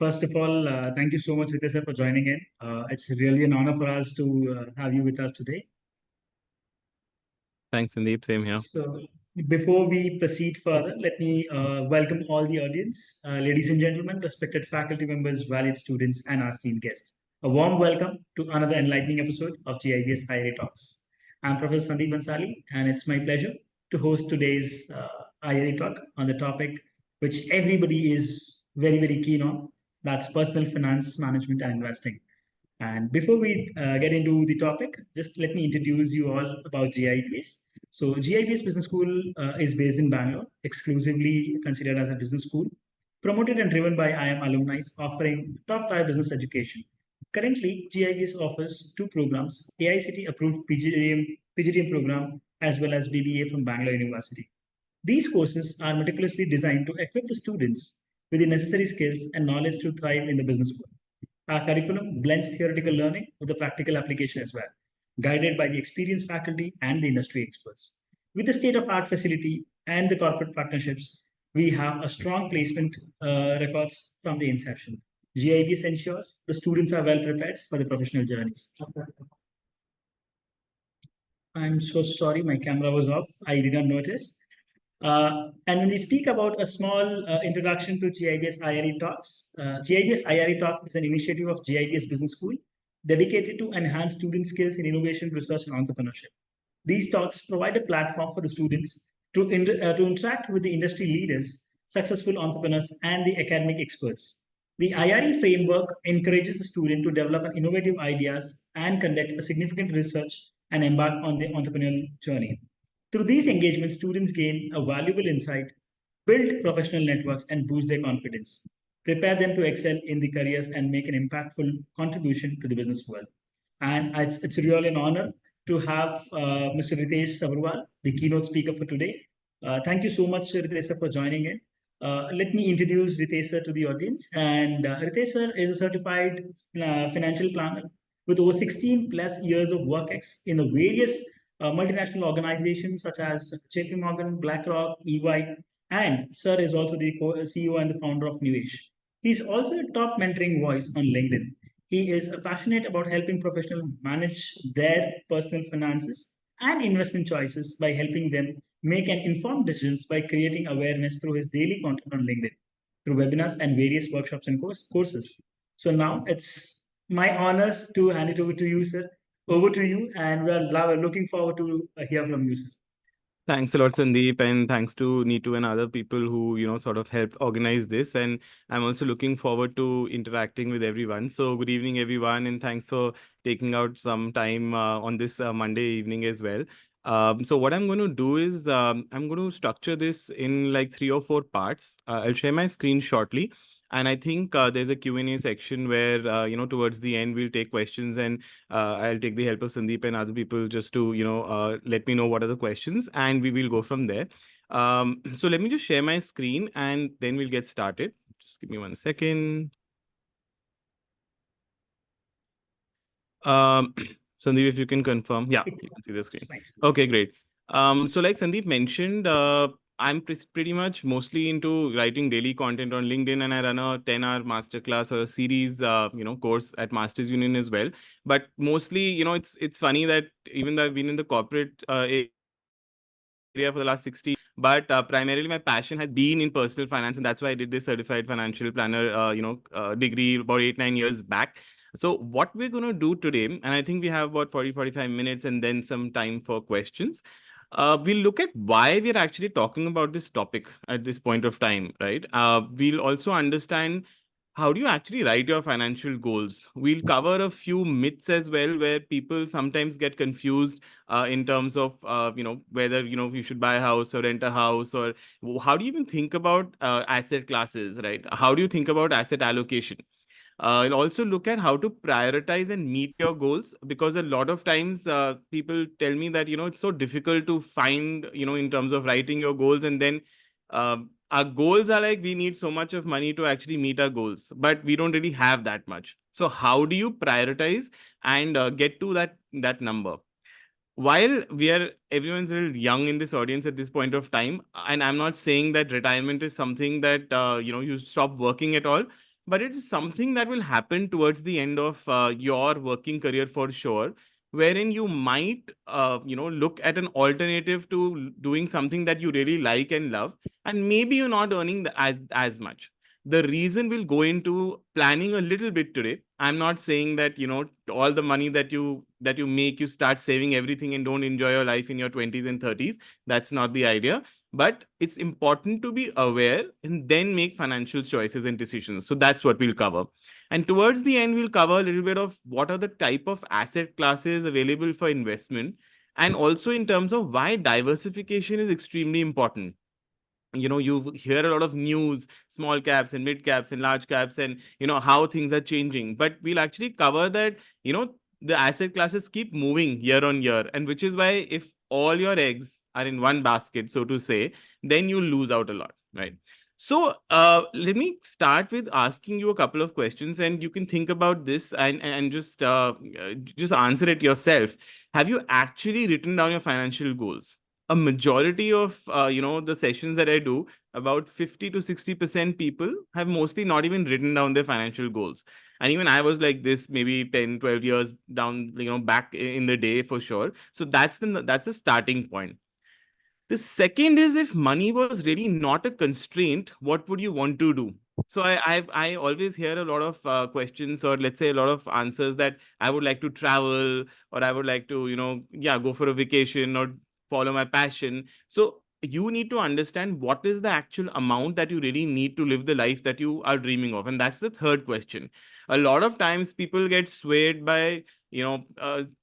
First of all, thank you so much, Ritesh, sir, for joining in. It's really an honor for us to have you with us today. Thanks, Sandeep. Same here. So, before we proceed further, let me welcome all the audience, ladies and gentlemen, respected faculty members, valued students, and our esteemed guests. A warm welcome to another enlightening episode of GIBS IRE Talks. I'm Professor Sandeep Bansali, and it's my pleasure to host today's IRE Talk on the topic which everybody is very keen on. That's personal finance management and investing. And before we get into the topic, just let me introduce you all about GIBS. So GIBS Business School is based in Bangalore, exclusively considered as a business school, promoted and driven by IM alumni, offering top-tier business education. Currently, GIBS offers two programs, AICTE approved PGDM program, as well as BBA from Bangalore University. These courses are meticulously designed to equip the students with the necessary skills and knowledge to thrive in the business world. Our curriculum blends theoretical learning with the practical application as well, guided by the experienced faculty and the industry experts. With the state of art facility and the corporate partnerships, we have a strong placement records from the inception. GIBS ensures the students are well prepared for the professional journeys. I'm so sorry, my camera was off. I did not notice. And when we speak about a small introduction to GIBS IRE Talks, GIBS IRE Talk is an initiative of GIBS Business School dedicated to enhance student skills in innovation, research, and entrepreneurship. These talks provide a platform for the students to interact with the industry leaders, successful entrepreneurs, and the academic experts. The IRE framework encourages the student to develop an innovative ideas and conduct a significant research and embark on the entrepreneurial journey. Through these engagements, students gain a valuable insight, build professional networks, and boost their confidence, prepare them to excel in the careers and make an impactful contribution to the business world. And it's really an honor to have Mr. Ritesh Sabharwal, the keynote speaker for today. Thank you so much, Ritesh sir, for joining in. Let me introduce Ritesh sir to the audience. And Ritesh sir is a certified financial planner with over 16 plus years of work in the various multinational organizations such as JP Morgan, BlackRock, EY, and Sir is also the CEO and the founder of New Age. He's also a top mentoring voice on LinkedIn. He is passionate about helping professionals manage their personal finances and investment choices by helping them make an informed decisions by creating awareness through his daily content on LinkedIn, through webinars and various workshops and courses. So now it's my honor to hand it over to you, sir. Over to you, and we're looking forward to hear from you, sir. Thanks a lot, Sandeep, and thanks to Neetu and other people who, sort of helped organize this. And I'm also looking forward to interacting with everyone. So good evening, everyone, and thanks for taking out some time on this Monday evening as well. So what I'm going to do is I'm going to structure this in like 3 or 4 parts. I'll share my screen shortly. And I think there's a Q&A section where, towards the end, we'll take questions, and I'll take the help of Sandeep and other people just to, let me know what are the questions, and we will go from there. So let me just share my screen and then we'll get started. Just give me 1 second. Sandeep, if you can confirm. Yeah, you can see the screen. Okay, great. So like Sandeep mentioned, I'm pretty much mostly into writing daily content on LinkedIn, and I run a 10-hour masterclass or a series, course at Masters Union as well. But mostly, it's funny that even though I've been in the corporate area for the last 60, but primarily my passion has been in personal finance, and that's why I did this certified financial planner, degree about 8-9 years back. So what we're going to do today, and I think we have about 40-45 minutes and then some time for questions. We'll look at why we're actually talking about this topic at this point of time, right? We'll also understand how do you actually write your financial goals. We'll cover a few myths as well, where people sometimes get confused in terms of, whether, you should buy a house or rent a house, or how do you even think about asset classes, right? How do you think about asset allocation? You'll also look at how to prioritize and meet your goals, because a lot of times people tell me that, it's so difficult to find, in terms of writing your goals. And then our goals are like, we need so much of money to actually meet our goals, but we don't really have that much. So how do you prioritize and get to that number? While everyone's a little young in this audience at this point of time, and I'm not saying that retirement is something that, you stop working at all. but it's something that will happen towards the end of your working career for sure, wherein you might, look at an alternative to doing something that you really like and love, and maybe you're not earning as much. The reason will go into planning a little bit today. I'm not saying that, all the money that you make, you start saving everything and don't enjoy your life in your 20s and 30s. That's not the idea. But it's important to be aware and then make financial choices and decisions. So that's what we'll cover. And towards the end, we'll cover a little bit of what are the type of asset classes available for investment, and also in terms of why diversification is extremely important. You hear a lot of news, small caps and mid caps and large caps, and how things are changing, but we'll actually cover that. The asset classes keep moving year on year, and which is why if all your eggs are in one basket, so to say, then you lose out a lot, right? So let me start with asking you a couple of questions, and you can think about this and just answer it yourself. Have you actually written down your financial goals? A majority of the sessions that I do, about 50 to 60% people have mostly not even written down their financial goals. And even I was like this maybe 10, 12 years down, back in the day for sure. So that's the starting point. The second is, if money was really not a constraint, what would you want to do? So I always hear a lot of questions, or let's say a lot of answers, that I would like to travel, or I would like to go for a vacation or follow my passion. So you need to understand what is the actual amount that you really need to live the life that you are dreaming of, and that's the third question. A lot of times people get swayed by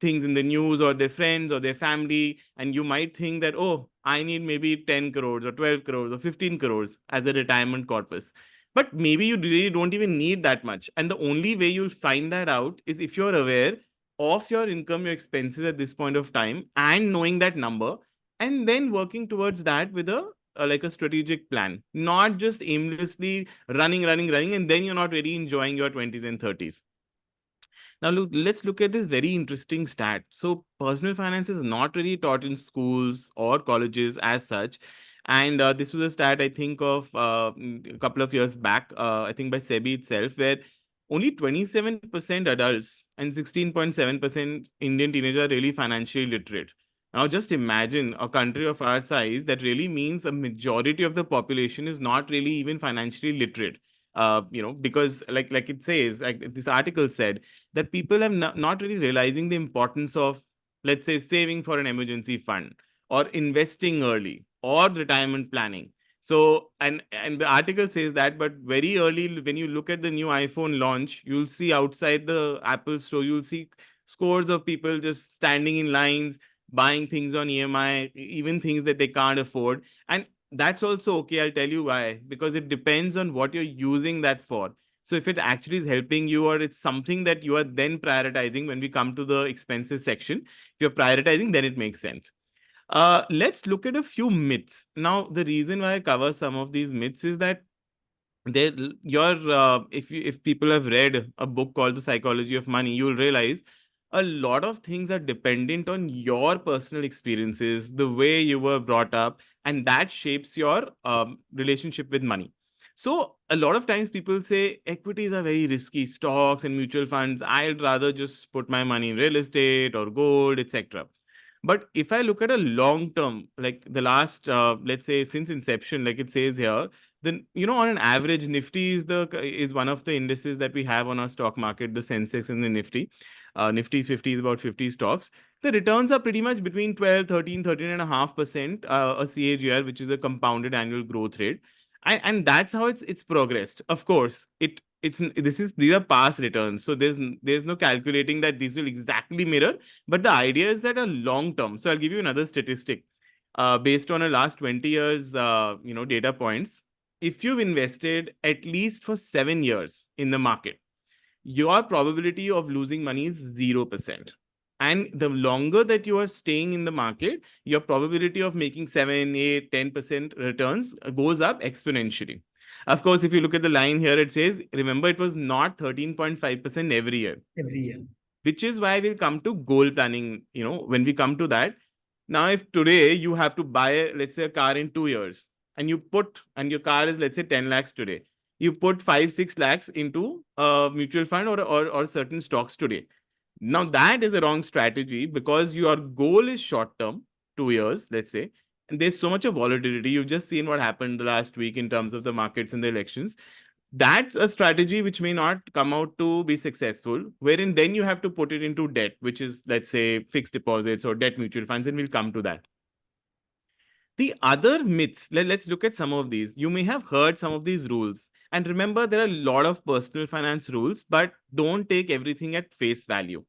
things in the news or their friends or their family, and you might think that, oh, I need maybe 10 crores or 12 crores or 15 crores as a retirement corpus. But maybe you really don't even need that much. And the only way you'll find that out is if you're aware of your income, your expenses at this point of time, and knowing that number, and then working towards that with a strategic plan, not just aimlessly running, and then you're not really enjoying your 20s and 30s. Now, let's look at this very interesting stat. So, personal finance is not really taught in schools or colleges as such. And this was a stat, I think, of a couple of years back, I think by SEBI itself, where only 27% adults and 16.7% Indian teenagers are really financially literate. Now, just imagine a country of our size, that really means a majority of the population is not really even financially literate. Because like it says, like this article said, that people have not really realizing the importance of, let's say, saving for an emergency fund, or investing early, or retirement planning. So, and the article says that, but very early, when you look at the new iPhone launch, you'll see outside the Apple store, you'll see scores of people just standing in lines, buying things on EMI, even things that they can't afford. And that's also okay. I'll tell you why. Because it depends on what you're using that for. So if it actually is helping you, or it's something that you are then prioritizing when we come to the expenses section, if you're prioritizing, then it makes sense. Let's look at a few myths. Now, the reason why I cover some of these myths is that there your if people have read a book called The Psychology of Money, you'll realize a lot of things are dependent on your personal experiences, the way you were brought up, and that shapes your relationship with money. So a lot of times people say equities are very risky, stocks and mutual funds, I'd rather just put my money in real estate or gold, etc. But if I look at a long term, like the last, let's say since inception, like it says here, then on an average, Nifty is one of the indices that we have on our stock market, the Sensex and the Nifty. Nifty 50 is about 50 stocks. The returns are pretty much between 12, 13.5%, a CAGR, which is a compounded annual growth rate. And that's how it's progressed. Of course, these are past returns, so there's no calculating that these will exactly mirror, but the idea is that a long term. So I'll give you another statistic based on a last 20 years, data points. If you've invested at least for 7 years in the market, your probability of losing money is 0%. And the longer that you are staying in the market, your probability of making 7, 8, 10% returns goes up exponentially. Of course, if you look at the line here, it says, remember, it was not 13.5% every year. Every year. Which is why we'll come to goal planning, when we come to that. Now, if today you have to buy, let's say, a car in 2 years, and your car is, let's say, 10 lakhs today, you put 5-6 lakhs into a mutual fund or certain stocks today. Now that is a wrong strategy because your goal is short term, 2 years, let's say, and there's so much of volatility. You've just seen what happened the last week in terms of the markets and the elections. That's a strategy which may not come out to be successful, wherein then you have to put it into debt, which is, let's say, fixed deposits or debt mutual funds, and we'll come to that. The other myths, let's look at some of these. You may have heard some of these rules. And remember, there are a lot of personal finance rules, but don't take everything at face value.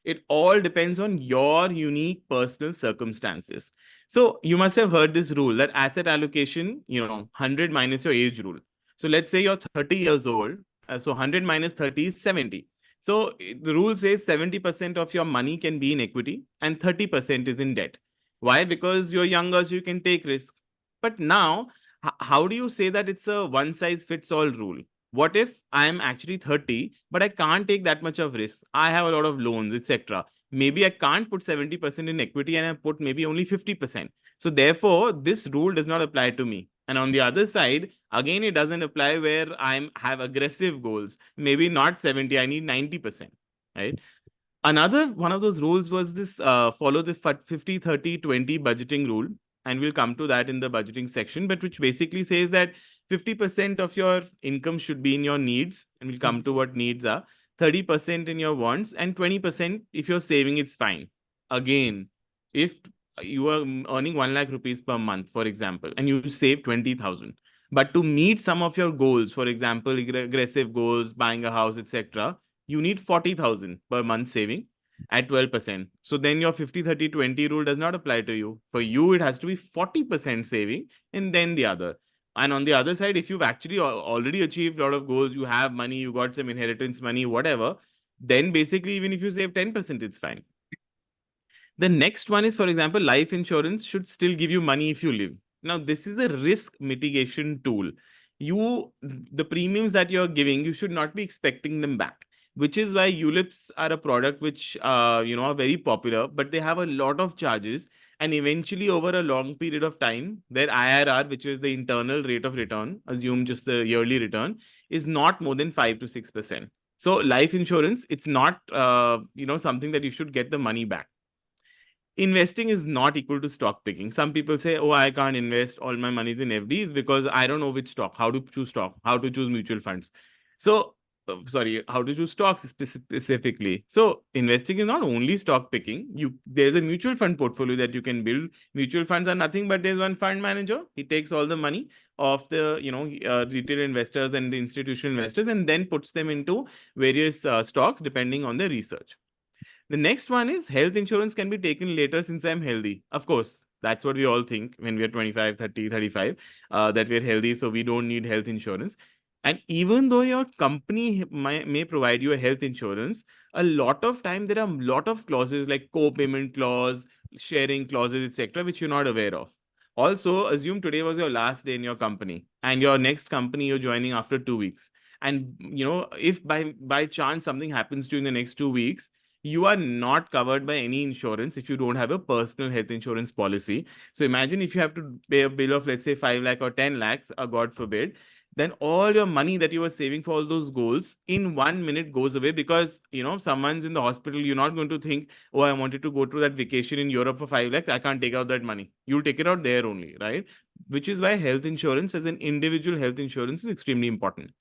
It all depends on your unique personal circumstances. So you must have heard this rule that asset allocation, 100 minus your age rule. So let's say you're 30 years old. So 100 minus 30 is 70. So the rule says 70% of your money can be in equity and 30% is in debt. Why? Because you're younger, so you can take risk. But now, how do you say that it's a one size fits all rule? What if I'm actually 30, but I can't take that much of risk? I have a lot of loans, etc. Maybe I can't put 70% in equity and I put maybe only 50%. So therefore, this rule does not apply to me. And on the other side, again, it doesn't apply where I have aggressive goals. Maybe not 70, I need 90%, right? Another one of those rules was this follow the 50-30-20 budgeting rule. And we'll come to that in the budgeting section, but which basically says that 50% of your income should be in your needs. And we'll come to what needs are. 30% in your wants and 20% if you're saving, it's fine. Again, if you are earning 1 lakh rupees per month, for example, and you save 20,000, but to meet some of your goals, for example, aggressive goals, buying a house, etc., you need 40,000 per month saving at 12%. So then your 50-30-20 rule does not apply to you. For you, it has to be 40% saving and then the other. And on the other side, if you've actually already achieved a lot of goals, you have money, you got some inheritance money, whatever, then basically, even if you save 10%, it's fine. The next one is, for example, life insurance should still give you money if you live. Now, this is a risk mitigation tool. The premiums that you're giving, you should not be expecting them back, which is why ULIPs are a product which, are very popular, but they have a lot of charges. And eventually, over a long period of time, their IRR, which is the internal rate of return, assume just the yearly return, is not more than 5 to 6%. So life insurance, it's not, something that you should get the money back. Investing is not equal to stock picking. Some people say, oh, I can't invest, all my money is in FDs because I don't know which stock, how to choose stock, how to choose mutual funds. So, how to choose stocks specifically. So investing is not only stock picking. There's a mutual fund portfolio that you can build. Mutual funds are nothing but there's one fund manager. He takes all the money of the retail investors and the institutional investors and then puts them into various stocks depending on the research. The next one is health insurance can be taken later since I'm healthy. Of course, that's what we all think when we are 25, 30, 35, that we're healthy, so we don't need health insurance. And even though your company may provide you a health insurance, a lot of time there are a lot of clauses like co-payment clause, sharing clauses, etc., which you're not aware of. Also, assume today was your last day in your company and your next company you're joining after 2 weeks. And if by chance something happens during the next 2 weeks, you are not covered by any insurance if you don't have a personal health insurance policy. So imagine if you have to pay a bill of, let's say, 5 lakh or 10 lakhs, God forbid, then all your money that you were saving for all those goals in 1 minute goes away because, someone's in the hospital. You're not going to think, oh, I wanted to go to that vacation in Europe for 5 lakhs. I can't take out that money. You'll take it out there only, right? Which is why health insurance as an individual health insurance is extremely important.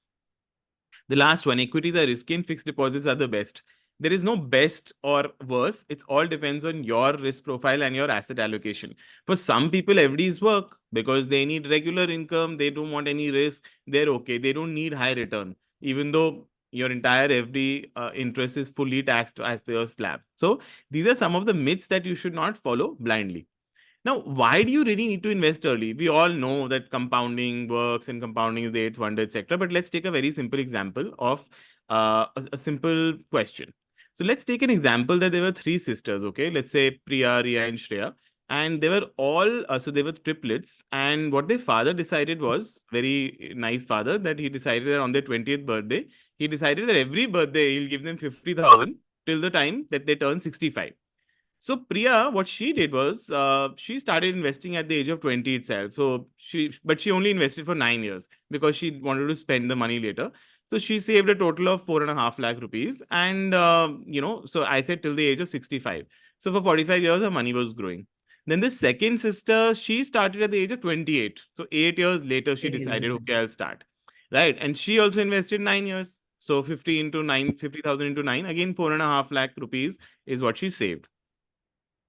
The last one, equities are risky and fixed deposits are the best. There is no best or worse. It all depends on your risk profile and your asset allocation. For some people, FDs work because they need regular income. They don't want any risk. They're okay. They don't need high return, even though your entire FD interest is fully taxed as per your slab. So these are some of the myths that you should not follow blindly. Now, why do you really need to invest early? We all know that compounding works and compounding is the eighth wonder, etc. But let's take a very simple example of a simple question. So let's take an example that there were three sisters, okay? Let's say Priya, Riya, and Shreya. And they were all, so they were triplets. And what their father decided was, very nice father, that he decided that on their 20th birthday, he decided that every birthday he'll give them 50,000 till the time that they turn 65. So Priya, what she did was she started investing at the age of 20 itself. But she only invested for 9 years because she wanted to spend the money later. So she saved a total of 4.5 lakh rupees. And, so I said till the age of 65. So for 45 years, her money was growing. Then the second sister, she started at the age of 28. So 8 years later, she decided, okay, I'll start. Right. And she also invested 9 years. So 50 into 9, 50,000 into 9, again, 4.5 lakh rupees is what she saved.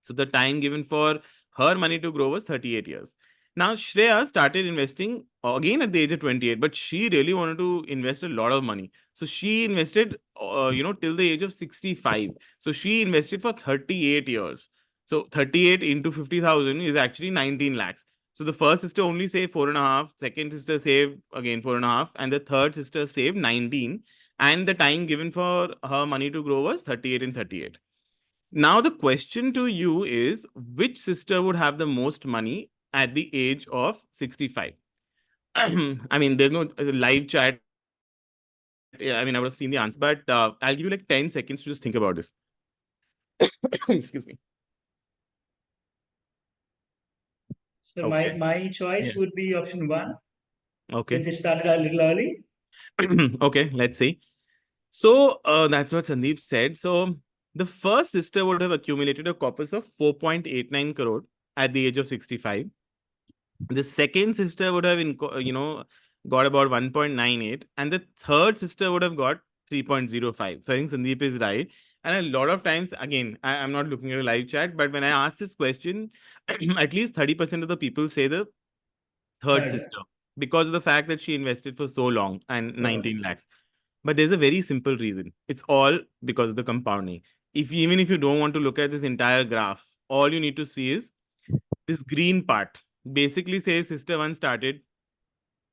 So the time given for her money to grow was 38 years. Now, Shreya started investing again at the age of 28, but she really wanted to invest a lot of money. So she invested, till the age of 65. So she invested for 38 years. So 38 into 50,000 is actually 19 lakhs. So the first sister only saved 4.5, second sister saved again 4.5, and the third sister saved 19. And the time given for her money to grow was 38 and 38. Now, the question to you is, which sister would have the most money at the age of 65? I mean, there's no live chat. Yeah, I mean, I would have seen the answer, but I'll give you like 10 seconds to just think about this. Excuse me. So Okay. my choice Yeah. would be option one, Okay. since it started a little early. Okay, let's see. So that's what Sandeep said. So the first sister would have accumulated a corpus of 4.89 crore at the age of 65. The second sister would have, got about 1.98, and the third sister would have got 3.05. So I think Sandeep is right. And a lot of times, again, I'm not looking at a live chat, but when I ask this question, at least 30% of the people say the third Third. sister because of the fact that she invested for so long and So 19 lakhs. But there's a very simple reason. It's all because of the compounding. Even if you don't want to look at this entire graph, all you need to see is this green part. Basically says sister one started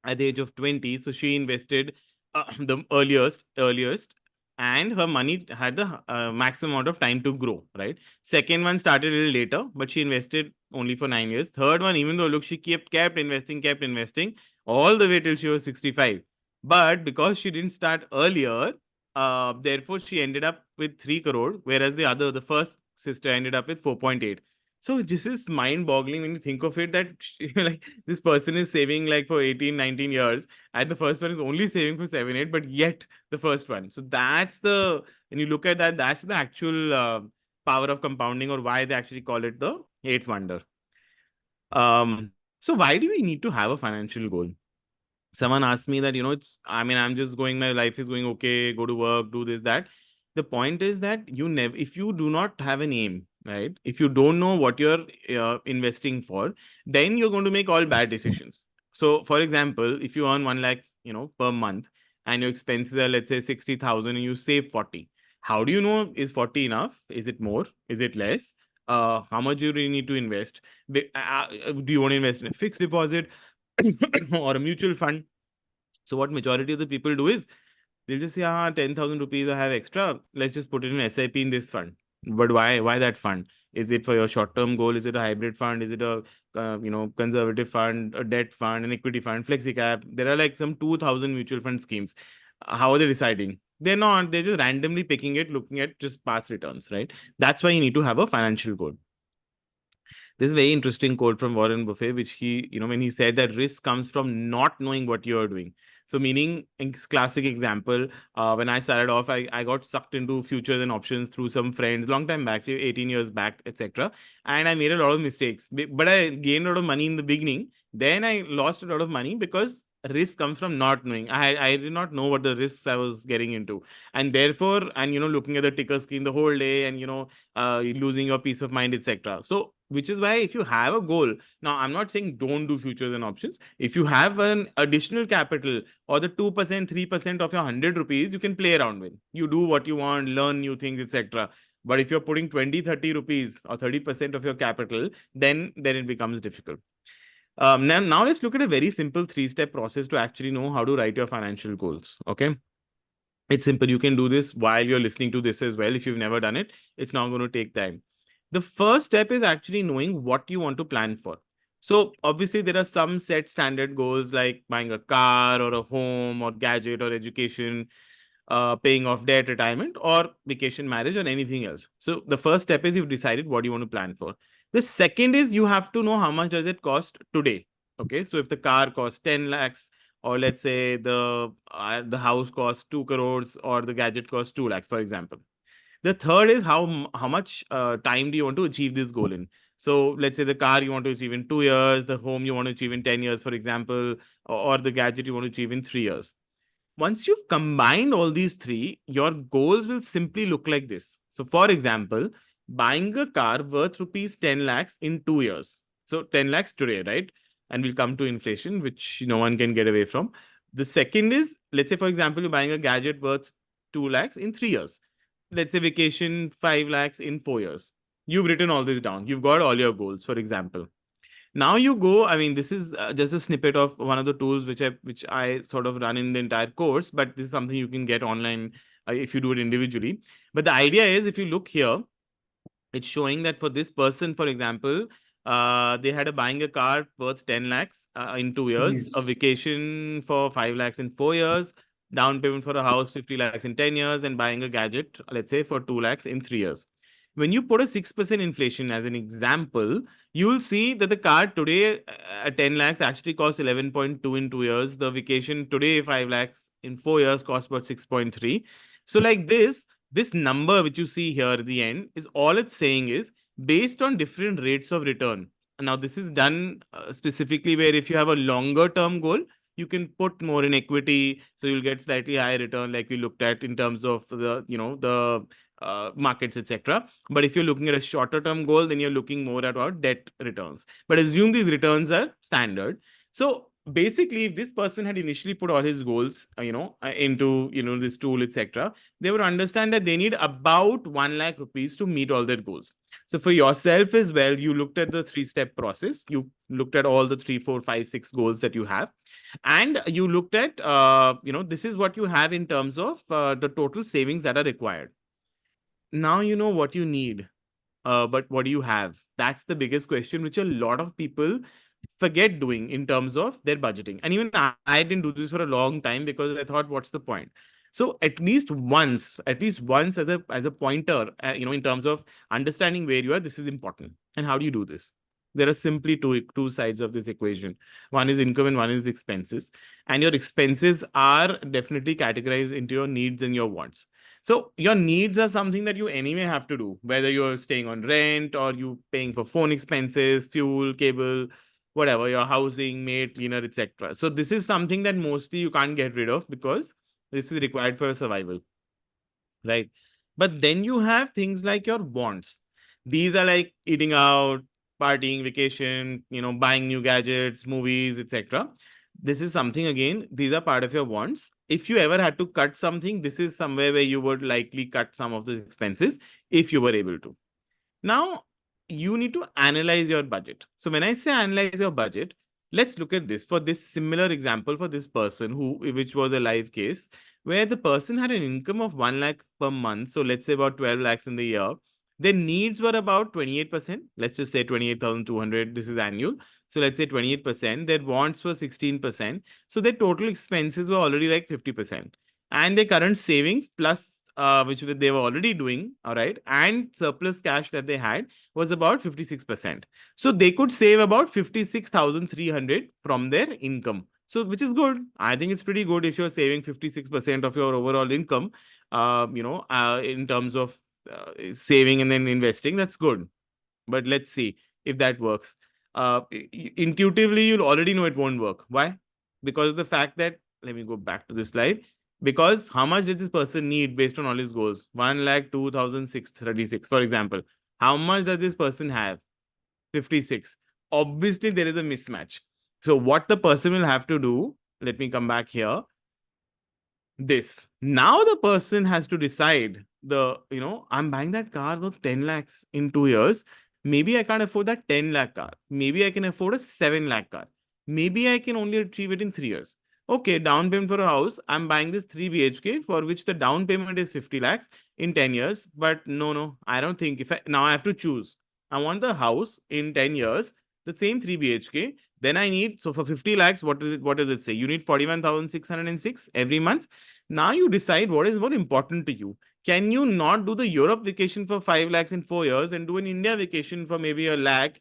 at the age of 20. So she invested the earliest, and her money had the maximum amount of time to grow, right? Second one started a little later, but she invested only for 9 years. Third one, even though look, she kept investing all the way till she was 65. But because she didn't start earlier, therefore she ended up with 3 crore, whereas the first sister ended up with 4.8. So this is mind-boggling when you think of it, that like this person is saving like for 18, 19 years, and the first one is only saving for 7, 8, but yet the first one. So when you look at that, that's the actual power of compounding, or why they actually call it the eighth wonder. So why do we need to have a financial goal? Someone asked me that, I'm just going, my life is going okay, go to work, do this, that. The point is that if you do not have an aim, right? If you don't know what you're investing for, then you're going to make all bad decisions. So, for example, if you earn 1 lakh, per month, and your expenses are, let's say, 60,000, and you save 40, how do you know, is 40 enough? Is it more? Is it less? How much do you really need to invest? Do you want to invest in a fixed deposit or a mutual fund? So what majority of the people do is they'll just say, 10,000 rupees I have extra. Let's just put it in SIP in this fund. But why? Why that fund? Is it for your short-term goal? Is it a hybrid fund? Is it a conservative fund, a debt fund, an equity fund, flexi cap? There are like some 2,000 mutual fund schemes. How are they deciding? They're not. They're just randomly picking it, looking at just past returns, right? That's why you need to have a financial goal. This is a very interesting quote from Warren Buffett, which he, when he said that risk comes from not knowing what you are doing. So, meaning, in classic example, when I started off, I got sucked into futures and options through some friends, long time back, 18 years back, etc. And I made a lot of mistakes, but I gained a lot of money in the beginning. Then I lost a lot of money because risk comes from not knowing. I did not know what the risks I was getting into, and therefore, looking at the ticker screen the whole day, and losing your peace of mind, etc. So, which is why, if you have a goal, now I'm not saying don't do futures and options. If you have an additional capital, or the 2%, 3% of your 100 rupees, you can play around with. You do what you want, learn new things, etc. But if you're putting 20, 30 rupees or 30% of your capital, then it becomes difficult. Now let's look at a very simple 3-step process to actually know how to write your financial goals. Okay. It's simple. You can do this while you're listening to this as well. If you've never done it, it's not going to take time. The first step is actually knowing what you want to plan for. So obviously there are some set standard goals like buying a car or a home or gadget or education. paying off debt, retirement, or vacation, marriage, or anything else. So the first step is you've decided what you want to plan for. The second is you have to know how much does it cost today. Okay, so if the car costs 10 lakhs, or let's say the house costs 2 crores, or the gadget costs 2 lakhs, for example. The third is how much time do you want to achieve this goal in? So let's say the car you want to achieve in 2 years, the home you want to achieve in 10 years, for example, or the gadget you want to achieve in 3 years. Once you've combined all these three, your goals will simply look like this. So for example, buying a car worth rupees 10 lakhs in 2 years. So 10 lakhs today, right? And we'll come to inflation, which no one can get away from. The second is, let's say, for example, you're buying a gadget worth 2 lakhs in 3 years. Let's say vacation 5 lakhs in 4 years. You've written all this down. You've got all your goals, for example. Now you go, I mean, this is just a snippet of one of the tools which I sort of run in the entire course, but this is something you can get online if you do it individually. But the idea is, if you look here, it's showing that for this person, for example, they had buying a car worth 10 lakhs in 2 years, a Yes. vacation for 5 lakhs in 4 years, down payment for a house 50 lakhs in 10 years, and buying a gadget, let's say, for 2 lakhs in 3 years. When you put a 6% inflation as an example, you will see that the car today at 10 lakhs actually costs 11.2 in 2 years. The vacation today, 5 lakhs in 4 years, costs about 6.3. So like this number which you see here at the end is all it's saying is based on different rates of return. Now, this is done specifically where if you have a longer term goal, you can put more in equity, so you'll get slightly higher return, like we looked at in terms of the markets, etc. But if you're looking at a shorter term goal, then you're looking more at our debt returns. But assume these returns are standard. So basically, if this person had initially put all his goals, into this tool, etc., they would understand that they need about 1 lakh rupees to meet all their goals. So for yourself as well, you looked at the 3-step process. You looked at all the 3, 4, 5, 6 goals that you have, and you looked at this is what you have in terms of the total savings that are required. Now you know what you need, but what do you have? That's the biggest question, which a lot of people forget doing in terms of their budgeting. And even I didn't do this for a long time because I thought, what's the point? So at least once as a pointer, in terms of understanding where you are, this is important. And how do you do this? There are simply two sides of this equation. One is income and one is expenses. And your expenses are definitely categorized into your needs and your wants. So your needs are something that you anyway have to do, whether you're staying on rent or you paying for phone expenses, fuel, cable, whatever, your housing, maid, cleaner, etc. So this is something that mostly you can't get rid of because this is required for survival, right? But then you have things like your wants. These are like eating out, partying, vacation, buying new gadgets, movies, etc. This is something, again, these are part of your wants. If you ever had to cut something, this is somewhere where you would likely cut some of those expenses if you were able to. Now, you need to analyze your budget. So when I say analyze your budget, let's look at this. For this similar example, for this person which was a live case, where the person had an income of 1 lakh per month. So let's say about 12 lakhs in the year. Their needs were about 28%. Let's just say 28,200. This is annual. So let's say 28%. Their wants were 16%. So their total expenses were already like 50%. And their current savings plus which they were already doing, all right, and surplus cash that they had was about 56%. So they could save about 56,300 from their income. So which is good. I think it's pretty good if you're saving 56% of your overall income, in terms of saving and then investing. That's good. But let's see if that works. Intuitively, you'll already know it won't work. Why? Because of the fact that, let me go back to this slide. Because how much did this person need based on all his goals? 1,02,636, for example. How much does this person have? 56. Obviously, there is a mismatch. So what the person will have to do, let me come back here. This. Now the person has to decide I'm buying that car worth 10 lakhs in 2 years. Maybe I can't afford that 10 lakh car. Maybe I can afford a 7 lakh car. Maybe I can only achieve it in 3 years. Okay, down payment for a house. I'm buying this 3 BHK for which the down payment is 50 lakhs in 10 years. But no, I don't think now I have to choose. I want the house in 10 years the same 3 BHK, then I need, so for 50 lakhs, what does it say? You need 41,606 every month. Now you decide what is more important to you. Can you not do the Europe vacation for 5 lakhs in 4 years and do an India vacation for maybe a lakh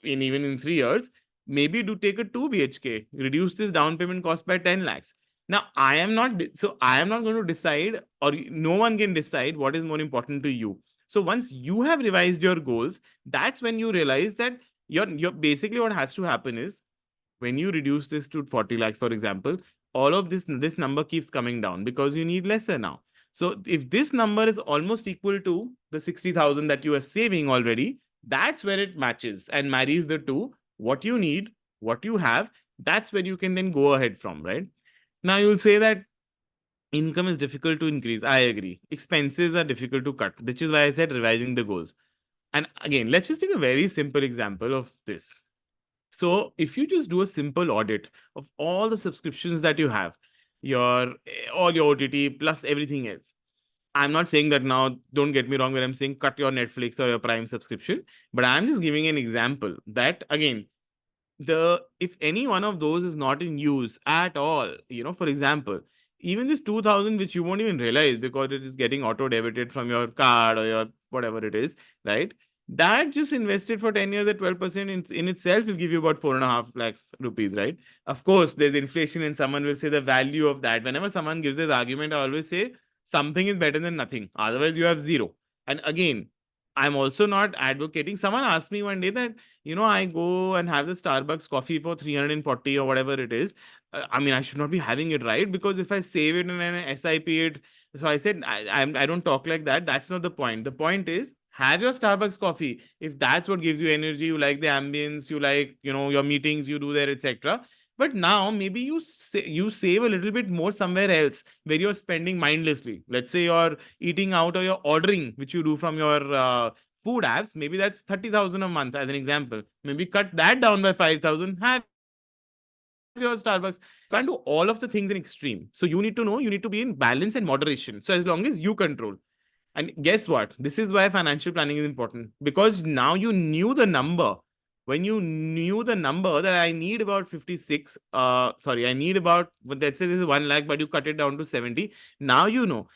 even in 3 years? Maybe do take a 2 BHK, reduce this down payment cost by 10 lakhs. Now, I am not going to decide, or no one can decide what is more important to you. So once you have revised your goals, that's when you realize that you're basically what has to happen is when you reduce this to 40 lakhs, for example, all of this number keeps coming down because you need lesser now. So if this number is almost equal to the 60,000 that you are saving already, that's where it matches and marries the two. What you need, what you have, that's where you can then go ahead from, right? Now you'll say that income is difficult to increase. I agree. Expenses are difficult to cut, which is why I said revising the goals. And again, let's just take a very simple example of this. So if you just do a simple audit of all the subscriptions that you have, all your OTT plus everything else. I'm not saying that now, don't get me wrong, when I'm saying cut your Netflix or your Prime subscription, but I'm just giving an example that again, if any one of those is not in use at all, for example, even this 2,000 which you won't even realize because it is getting auto debited from your card or your whatever it is, right? That just invested for 10 years at 12% in itself will give you about 4.5 lakhs rupees, right? Of course, there's inflation and someone will say the value of that. Whenever someone gives this argument, I always say something is better than nothing. Otherwise, you have zero. And again, I'm also not advocating. Someone asked me one day that, I go and have the Starbucks coffee for 340 or whatever it is. I mean, I should not be having it, right? Because if I save it and then SIP it, so I said, I don't talk like that. That's not the point. The point is, have your Starbucks coffee. If that's what gives you energy, you like the ambience, you like, your meetings you do there, etc. But now maybe you save a little bit more somewhere else where you're spending mindlessly. Let's say you're eating out or you're ordering, which you do from your food apps. Maybe that's 30,000 a month as an example. Maybe cut that down by 5,000. Have your Starbucks. Can't do all of the things in extreme. So you need to know, you need to be in balance and moderation. So as long as you control. And guess what? This is why financial planning is important, because now you knew the number. When you knew the number that I need about 56, I need about, let's say this is 1 lakh, but you cut it down to 70. Now you know,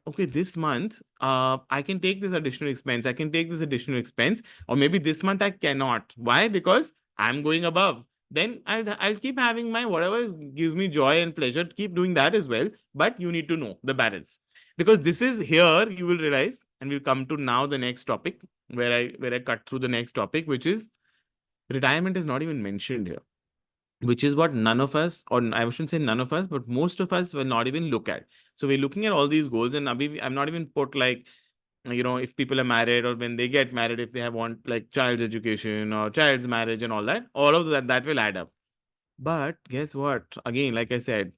okay, this month, I can take this additional expense. I can take this additional expense, or maybe this month I cannot. Why? Because I'm going above. Then I'll keep having my whatever gives me joy and pleasure. Keep doing that as well. But you need to know the balance. Because this is here, you will realize, and we'll come to now the next topic where I cut through the next topic, which is retirement is not even mentioned here, which is what none of us, or I shouldn't say none of us, but most of us will not even look at. So we're looking at all these goals, and I'm not even put like, if people are married or when they get married, if they want like child's education or child's marriage and all of that will add up. But guess what? Again, like I said,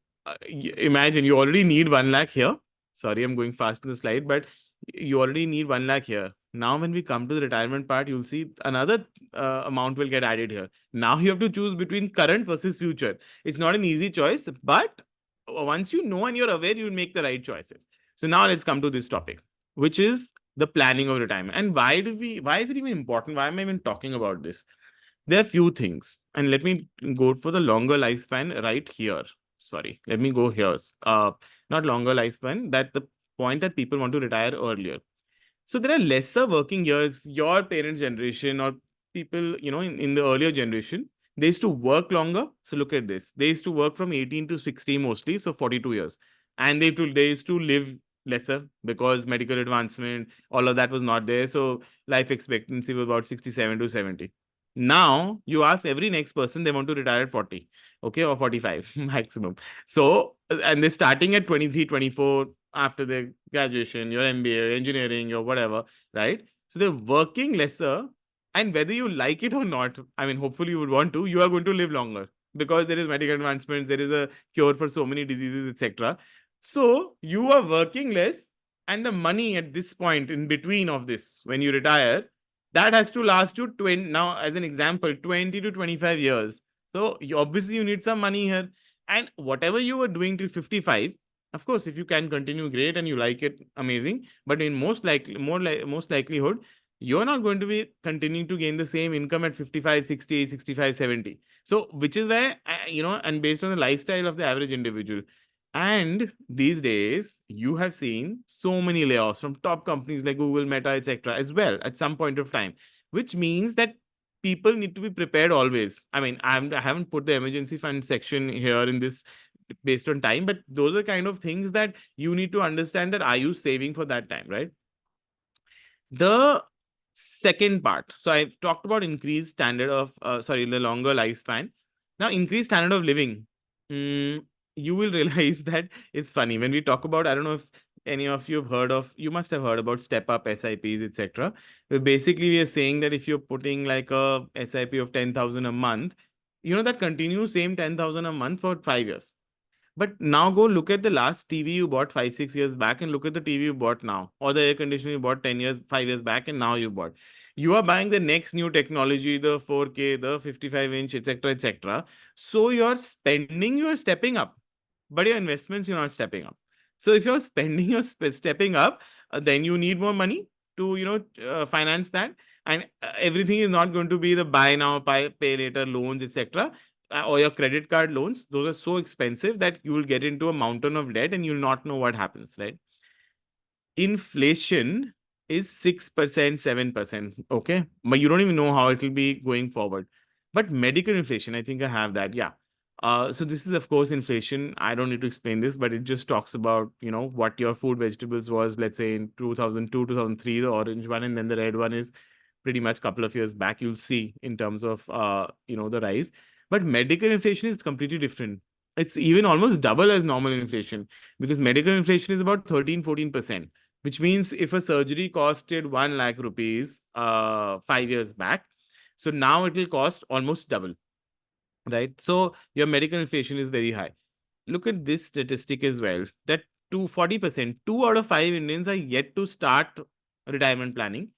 imagine you already need 1 lakh here. Sorry, I'm going fast in the slide, but you already need 1 lakh here. Now, when we come to the retirement part, you'll see another amount will get added here. Now you have to choose between current versus future. It's not an easy choice, but once you know and you're aware, you'll make the right choices. So now let's come to this topic, which is the planning of retirement. And why is it even important? Why am I even talking about this? There are few things, and let me go for the longer lifespan right here. Sorry, let me go here. Not longer lifespan, that the point that people want to retire earlier. So there are lesser working years. Your parents' generation or people, in the earlier generation, they used to work longer. So look at this. They used to work from 18 to 60 mostly, so 42 years. And they used to live lesser because medical advancement, all of that was not there. So life expectancy was about 67 to 70. Now you ask every next person, they want to retire at 40, okay, or 45 maximum. So, and they're starting at 23, 24 after their graduation, your MBA, engineering, your whatever, right? So they're working lesser, and whether you like it or not, I mean, hopefully you would want to, you are going to live longer because there is medical advancements, there is a cure for so many diseases, etc. So you are working less, and the money at this point in between of this, when you retire, that has to last you 20, now as an example, 20 to 25 years. So obviously you need some money here. And whatever you were doing till 55, of course, if you can continue, great, and you like it, amazing. But in most likelihood, you're not going to be continuing to gain the same income at 55, 60, 65, 70. So, which is where, and based on the lifestyle of the average individual. And these days, you have seen so many layoffs from top companies like Google, Meta, etc. as well at some point of time, which means that people need to be prepared always. I mean, I haven't put the emergency fund section here in this based on time, but those are kind of things that you need to understand, that are you saving for that time, right? The second part. So I've talked about increased standard of, the longer lifespan. Now, increased standard of living. You will realize that it's funny when we talk about, I don't know if any of you have heard of, you must have heard about step up SIPs, etc. Basically, we are saying that if you're putting like a SIP of 10,000 a month, that continues same 10,000 a month for 5 years. But now go look at the last TV you bought 5-6 years back and look at the TV you bought now, or the air conditioner you bought 10 years, 5 years back, and now you bought. You are buying the next new technology, the 4K, the 55-inch, etc., etc. So you're spending, you're stepping up, but your investments, you're not stepping up. So if you're spending, you're stepping up, then you need more money to, finance that. And everything is not going to be the buy now, pay later loans, etc. Or your credit card loans. Those are so expensive that you will get into a mountain of debt and you'll not know what happens, right? Inflation is 6%, 7%. Okay. But you don't even know how it will be going forward. But medical inflation, I think I have that. Yeah. So this is, of course, inflation. I don't need to explain this, but it just talks about, what your food vegetables was, let's say in 2002, 2003, the orange one, and then the red one is pretty much a couple of years back, you'll see in terms of, the rise. But medical inflation is completely different. It's even almost double as normal inflation, because medical inflation is about 13, 14%, which means if a surgery costed 1 lakh rupees 5 years back, so now it will cost almost double, right? So your medical inflation is very high. Look at this statistic as well, that 40%, 2 out of 5 Indians are yet to start retirement planning.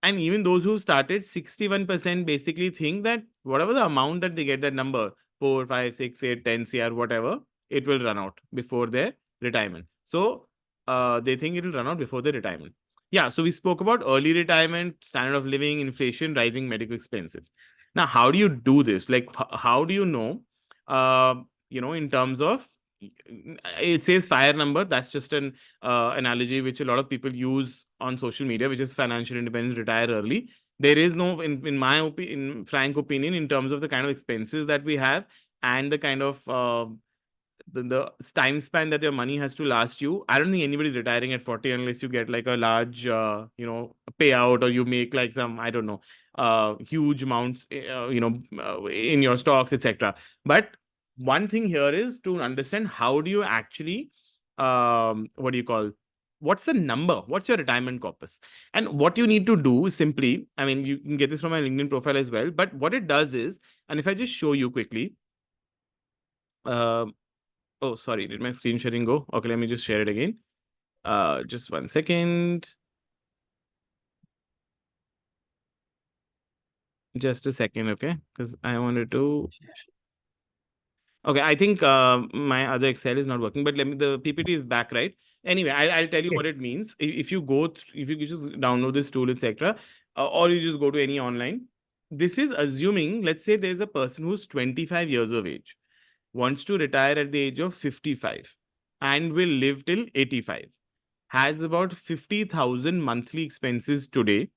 And even those who started, 61% basically think that whatever the amount that they get, that number, 4, 5, 6, 8, 10 CR, whatever, it will run out before their retirement. So they think it will run out before their retirement. Yeah, so we spoke about early retirement, standard of living, inflation, rising medical expenses. Now, how do you do this? Like, how do you know, in terms of, it says FIRE number. That's just an analogy which a lot of people use on social media, which is financial independence, retire early. There is no, in my opinion, frank opinion, in terms of the kind of expenses that we have and the kind of the time span that your money has to last you. I don't think anybody's retiring at 40 unless you get like a large, payout, or you make like some, I don't know, huge amounts, in your stocks, etc. But one thing here is to understand, how do you actually, what do you call, what's the number? What's your retirement corpus? And what you need to do is simply, I mean, you can get this from my LinkedIn profile as well, but what it does is, and if I just show you quickly, oh, sorry, did my screen sharing go? Okay, let me just share it again. Just 1 second. Just a second, okay? Because I wanted to. Okay, I think my other Excel is not working, but the PPT is back, right? Anyway, I'll tell you what it means. If you if you just download this tool, etc., or you just go to any online, this is assuming, let's say there's a person who's 25 years of age, wants to retire at the age of 55 and will live till 85, has about 50,000 monthly expenses today,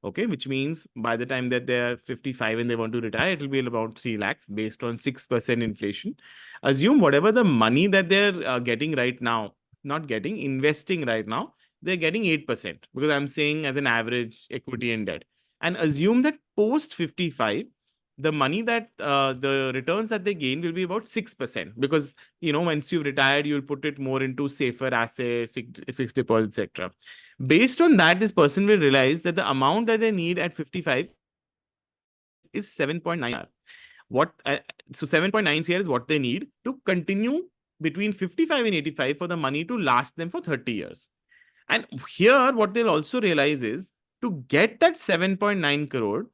okay, which means by the time that they're 55 and they want to retire, it will be about 3 lakhs based on 6% inflation. Assume whatever the money that they're getting right now, investing right now, they're getting 8%, because I'm saying as an average equity and debt. And assume that post 55, the money that the returns that they gain will be about 6%, because once you've retired, you'll put it more into safer assets, fixed deposits, etc. Based on that, this person will realize that the amount that they need at 55 is 7.9 CR. So 7.9 CR is what they need to continue between 55 and 85 for the money to last them for 30 years. And here, what they'll also realize is, to get that 7.9 crore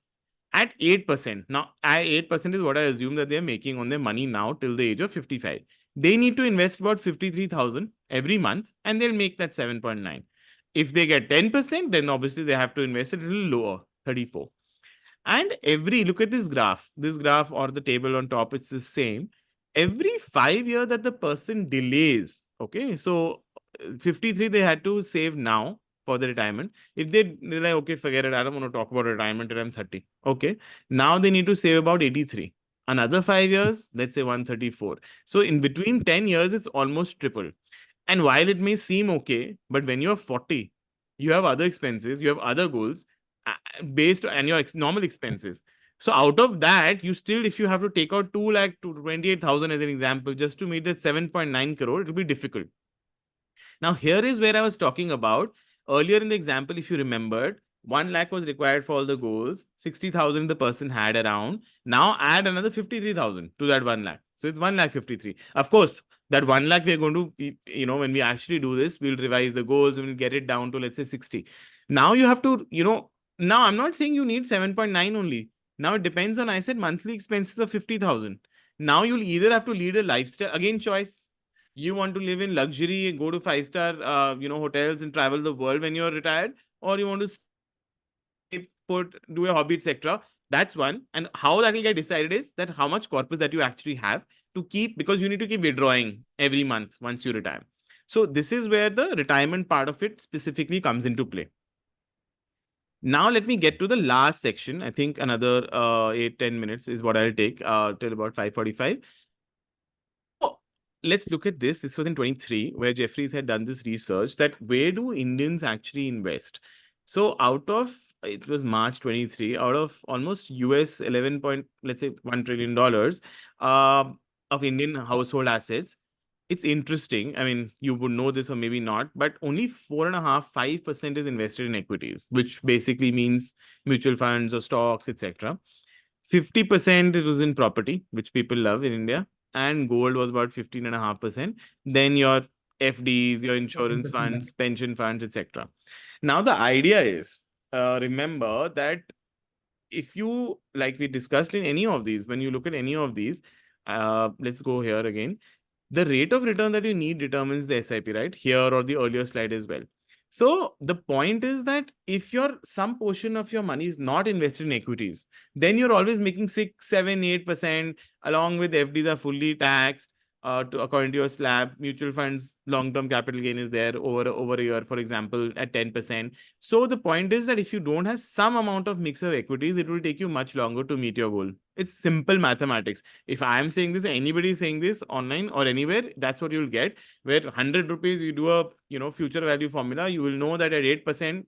at 8%. Now, 8% is what I assume that they're making on their money now till the age of 55. They need to invest about 53,000 every month, and they'll make that 7.9. If they get 10%, then obviously they have to invest a little lower, 34. And look at this graph or the table on top, it's the same. Every 5 years that the person delays, okay, so 53, they had to save now for the retirement. If they're like, okay, forget it, I don't want to talk about retirement till I'm 30. Okay, now they need to save about 83. Another 5 years, let's say 134. So in between 10 years, it's almost triple. And while it may seem okay, but when you're 40, you have other expenses, you have other goals based on your normal expenses. So out of that, you still, if you have to take out 2 lakh to 28,000 as an example, just to meet that 7.9 crore, it will be difficult. Now, here is where I was talking about earlier in the example. If you remembered, 1 lakh was required for all the goals, 60,000 the person had around. Now add another 53,000 to that 1 lakh. So it's 1 lakh 53. Of course, that 1 lakh we're going to, when we actually do this, we'll revise the goals and we'll get it down to, let's say, 60. Now you have to, now I'm not saying you need 7.9 only. Now it depends on, I said, monthly expenses of 50,000. Now you'll either have to lead a lifestyle, again, choice. You want to live in luxury, go to 5-star, hotels and travel the world when you're retired, or you want to do a hobby, etc. That's one. And how that will get decided is that how much corpus that you actually have to keep, because you need to keep withdrawing every month once you retire. So this is where the retirement part of it specifically comes into play. Now let me get to the last section. I think another 8-10 minutes is what I'll take till about 5:45. Let's look at this. This was in 23, where Jeffries had done this research that where do Indians actually invest? So out of, it was March 23, out of almost US 11 point, let's say $1 trillion of Indian household assets, it's interesting. I mean, you would know this or maybe not, but only 4.5-5% is invested in equities, which basically means mutual funds or stocks, etc. 50% it was in property, which people love in India, and gold was about 15.5%. Then your FDs, your insurance funds, pension funds, etc. Now the idea is, remember that if you, like we discussed in any of these, when you look at any of these, let's go here again. The rate of return that you need determines the SIP, right? Here or the earlier slide as well. So the point is that if some portion of your money is not invested in equities, then you're always making 6, 7, 8%, along with FDs are fully taxed. According to your slab, mutual funds, long-term capital gain is there over a year, for example, at 10%. So the point is that if you don't have some amount of mix of equities, it will take you much longer to meet your goal. It's simple mathematics. If I am saying this, anybody is saying this online or anywhere, that's what you'll get. Where 100 rupees, you do a future value formula, you will know that at 8%,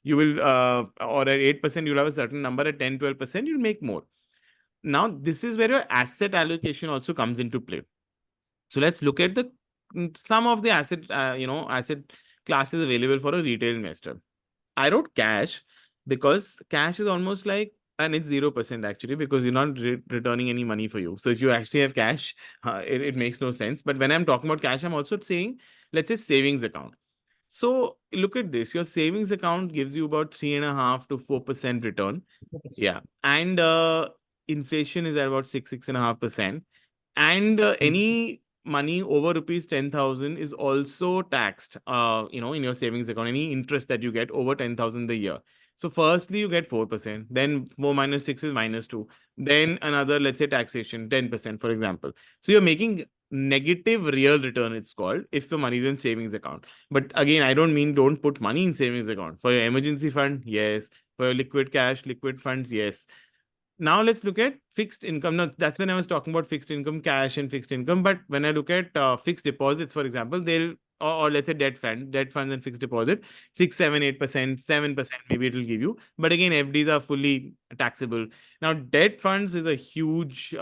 you will, or at 8%, you'll have a certain number. At 10, 12%, you'll make more. Now, this is where your asset allocation also comes into play. So let's look at some of the asset classes available for a retail investor. I wrote cash because cash is almost like, and it's 0% actually, because you're not returning any money for you. So if you actually have cash, it makes no sense. But when I'm talking about cash, I'm also saying, let's say, savings account. So look at this. Your savings account gives you about 3.5 to 4% return. Yeah. And inflation is at about 6.5%. And any money over rupees 10,000 is also taxed, in your savings account, any interest that you get over 10,000 a year. So firstly, you get 4%, then 4 minus 6 is -2. Then another, let's say, taxation, 10%, for example. So you're making negative real return, it's called, if the money is in savings account. But again, I don't mean don't put money in savings account. For your emergency fund, yes. For your liquid cash, liquid funds, yes. Now let's look at fixed income. Now that's when I was talking about fixed income, cash and fixed income. But when I look at fixed deposits, for example, or let's say debt funds and fixed deposit, 6, 7, 8%, 7%, maybe it will give you. But again, FDs are fully taxable. Now debt funds is a huge,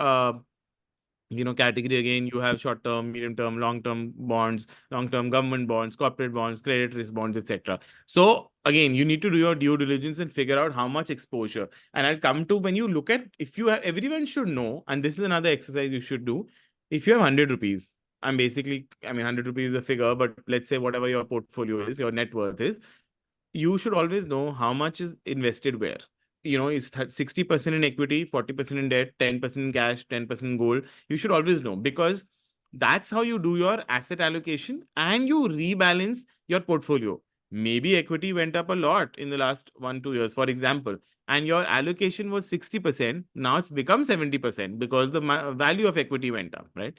category. Again, you have short-term, medium-term, long-term bonds, long-term government bonds, corporate bonds, credit risk bonds, etc. So again, you need to do your due diligence and figure out how much exposure. And I'll come to, when you look at, if you have, everyone should know, and this is another exercise you should do. If you have 100 rupees, 100 rupees is a figure, but let's say whatever your portfolio is, your net worth is, you should always know how much is invested where. It's 60% in equity, 40% in debt, 10% in cash, 10% in gold. You should always know, because that's how you do your asset allocation and you rebalance your portfolio. Maybe equity went up a lot in the last 1-2 years, for example, and your allocation was 60%. Now it's become 70% because the value of equity went up, right?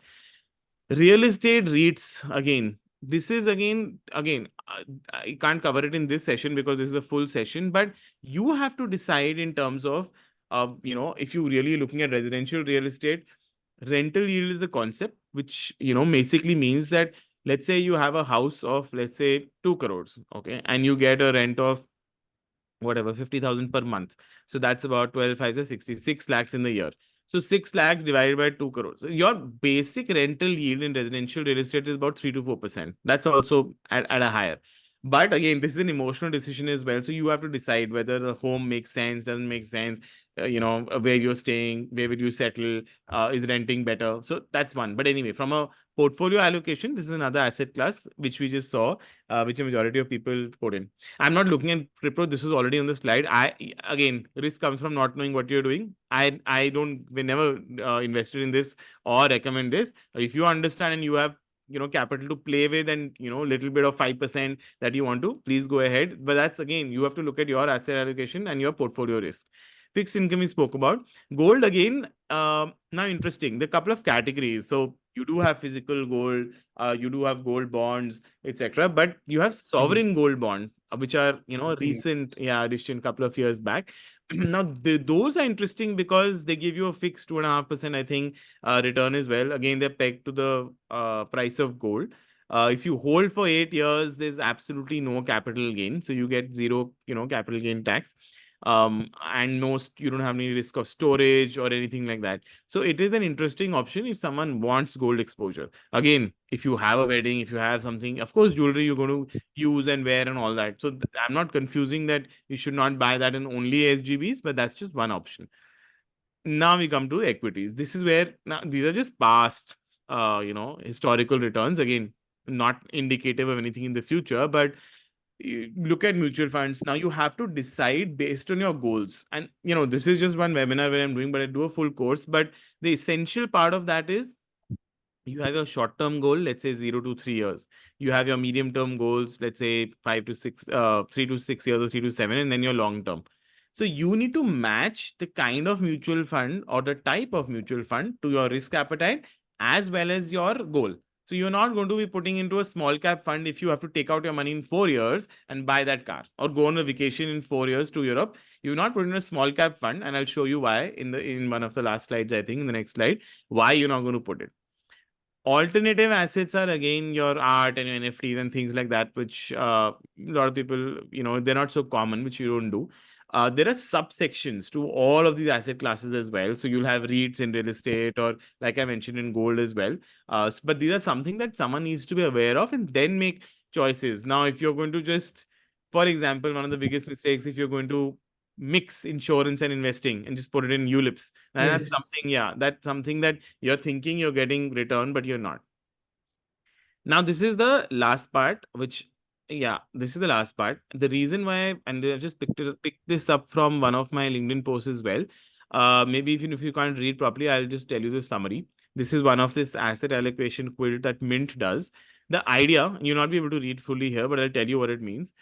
Real estate REITs, again, this is again, I can't cover it in this session because this is a full session, but you have to decide in terms of, if you really looking at residential real estate, rental yield is the concept, which, basically means that, let's say you have a house of, let's say, 2 crores, okay, and you get a rent of whatever, 50,000 per month. So that's about 12, 5, 66 lakhs in the year. So 6 lakhs divided by 2 crores. So your basic rental yield in residential real estate is about 3 to 4%. That's also at a higher. But again, this is an emotional decision as well. So you have to decide whether the home makes sense, doesn't make sense, where you're staying, where will you settle, is renting better. So that's one. But anyway, from a portfolio allocation, this is another asset class, which we just saw, which a majority of people put in. I'm not looking at crypto. This is already on the slide. Again, risk comes from not knowing what you're doing. We never invested in this or recommend this. If you understand and you have capital to play with, and little bit of 5% that you want to, please go ahead. But that's, again, you have to look at your asset allocation and your portfolio risk. Fixed income we spoke about. Gold, again, now interesting. The couple of categories. So you do have physical gold, you do have gold bonds, etc. But you have sovereign gold bond, which are recent addition couple of years back. Now those are interesting because they give you a fixed 2.5%, I think, return as well. Again, they're pegged to the price of gold. If you hold for 8 years, there's absolutely no capital gain, so you get zero capital gain tax. And you don't have any risk of storage or anything like that. So it is an interesting option if someone wants gold exposure. Again, if you have a wedding, if you have something, of course, jewelry you're going to use and wear and all that. So I'm not confusing that you should not buy that in only SGBs, but that's just one option. Now we come to equities. This is where, now these are just past, historical returns. Again, not indicative of anything in the future, but you look at mutual funds. Now you have to decide based on your goals. And, this is just one webinar where I'm doing, but I do a full course. But the essential part of that is you have your short-term goal, let's say 0 to 3 years. You have your medium-term goals, let's say 3 to 6 years or 3 to 7, and then your long-term. So you need to match the kind of mutual fund or the type of mutual fund to your risk appetite as well as your goal. So you're not going to be putting into a small cap fund if you have to take out your money in 4 years and buy that car, or go on a vacation in 4 years to Europe. You're not putting in a small cap fund, and I'll show you why in one of the last slides, I think in the next slide, why you're not going to put it. Alternative assets are, again, your art and your NFTs and things like that, which a lot of people, they're not so common, which you don't do. There are subsections to all of these asset classes as well. So you'll have REITs in real estate, or like I mentioned, in gold as well. But these are something that someone needs to be aware of and then make choices. Now, if you're going to just, for example, one of the biggest mistakes, if you're going to mix insurance and investing and just put it in ULIPs, and that's something that you're thinking you're getting return, but you're not. Now, this is the last part, this is the last part. The reason why, and I just picked this up from one of my LinkedIn posts as well. Maybe if you can't read properly, I'll just tell you the summary. This is one of this asset allocation quiz that Mint does. The idea, you'll not be able to read fully here, but I'll tell you what it means.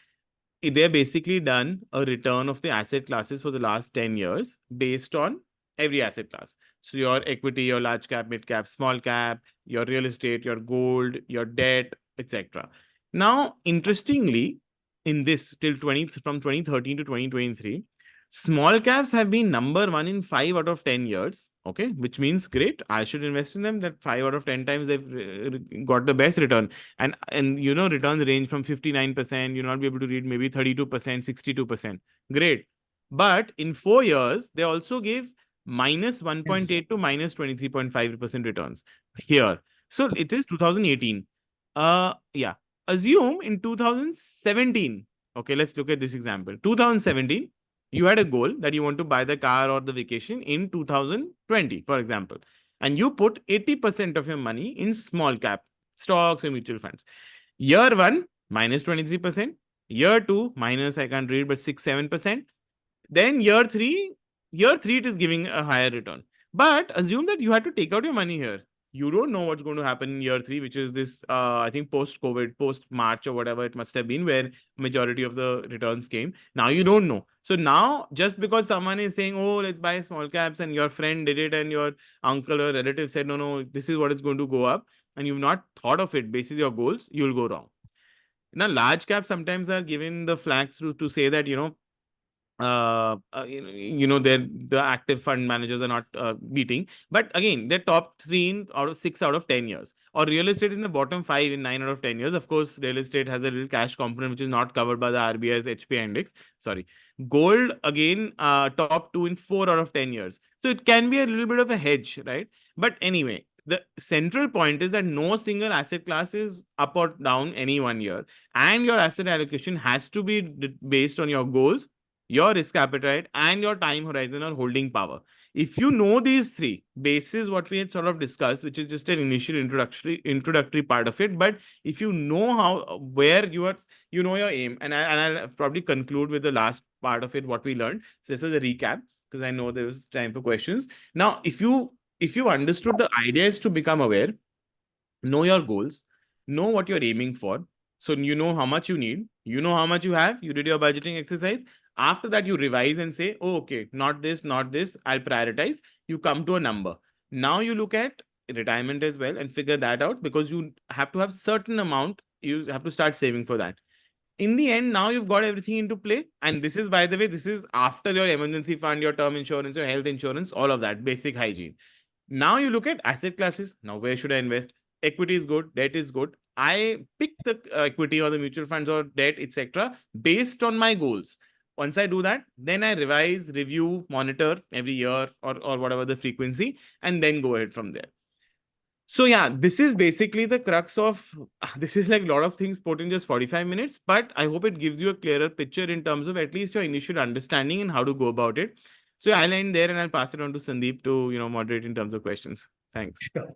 They're basically done a return of the asset classes for the last 10 years based on every asset class. So your equity, your large cap, mid cap, small cap, your real estate, your gold, your debt, etc. Now, interestingly, in this from 2013 to 2023, small caps have been number one in 5 out of 10 years. Okay, which means great. I should invest in them. That 5 out of 10 times they've got the best return. And returns range from 59%. You'll not be able to read, maybe 32%, 62%. Great. But in 4 years, they also gave minus 1.8 to minus 23.5% returns here. So it is 2018. Assume in 2017. Okay, let's look at this example. 2017. You had a goal that you want to buy the car or the vacation in 2020, for example, and you put 80% of your money in small cap stocks or mutual funds. Year 1, minus 23%. Year 2, minus, I can't read, but 6-7%. Then year 3, it is giving a higher return. But assume that you had to take out your money here. You don't know what's going to happen in year 3, which is this, I think post-COVID, post-March or whatever it must have been, where majority of the returns came. Now you don't know. So now, just because someone is saying, oh, let's buy small caps, and your friend did it, and your uncle or relative said, no, this is what is going to go up, and you've not thought of it basis your goals, you'll go wrong. Now, large caps sometimes are given the flags to say that, the active fund managers are not beating. But again, they're top 3 in out of 6 out of 10 years. Or real estate is in the bottom 5 in 9 out of 10 years. Of course, real estate has a little cash component which is not covered by the RBI's HPI index. Sorry. Gold, again, top 2 in 4 out of 10 years. So it can be a little bit of a hedge, right? But anyway, the central point is that no single asset class is up or down any one year. And your asset allocation has to be based on your goals, your risk appetite, and your time horizon or holding power. If you know these 3 bases, what we had sort of discussed, which is just an initial introductory part of it, but if you know how, where you are, you know your aim, and I'll probably conclude with the last part of it, what we learned. So this is a recap, because I know there was time for questions. Now, if you understood, the idea is to become aware, know your goals, know what you're aiming for. So you know how much you need, you know how much you have, you did your budgeting exercise. After that, you revise and say, oh, okay, not this, I'll prioritize. You come to a number. Now you look at retirement as well and figure that out, because you have to have certain amount. You have to start saving for that. In the end, now you've got everything into play. And this is, by the way, this is after your emergency fund, your term insurance, your health insurance, all of that, basic hygiene. Now you look at asset classes. Now, where should I invest? Equity is good, debt is good. I pick the equity or the mutual funds or debt, etc., based on my goals. Once I do that, then I revise, review, monitor every year or whatever the frequency, and then go ahead from there. So yeah, this is basically the crux of, this is like a lot of things put in just 45 minutes, but I hope it gives you a clearer picture in terms of at least your initial understanding and how to go about it. So I'll end there and I'll pass it on to Sandeep to, moderate in terms of questions. Thanks. Sure.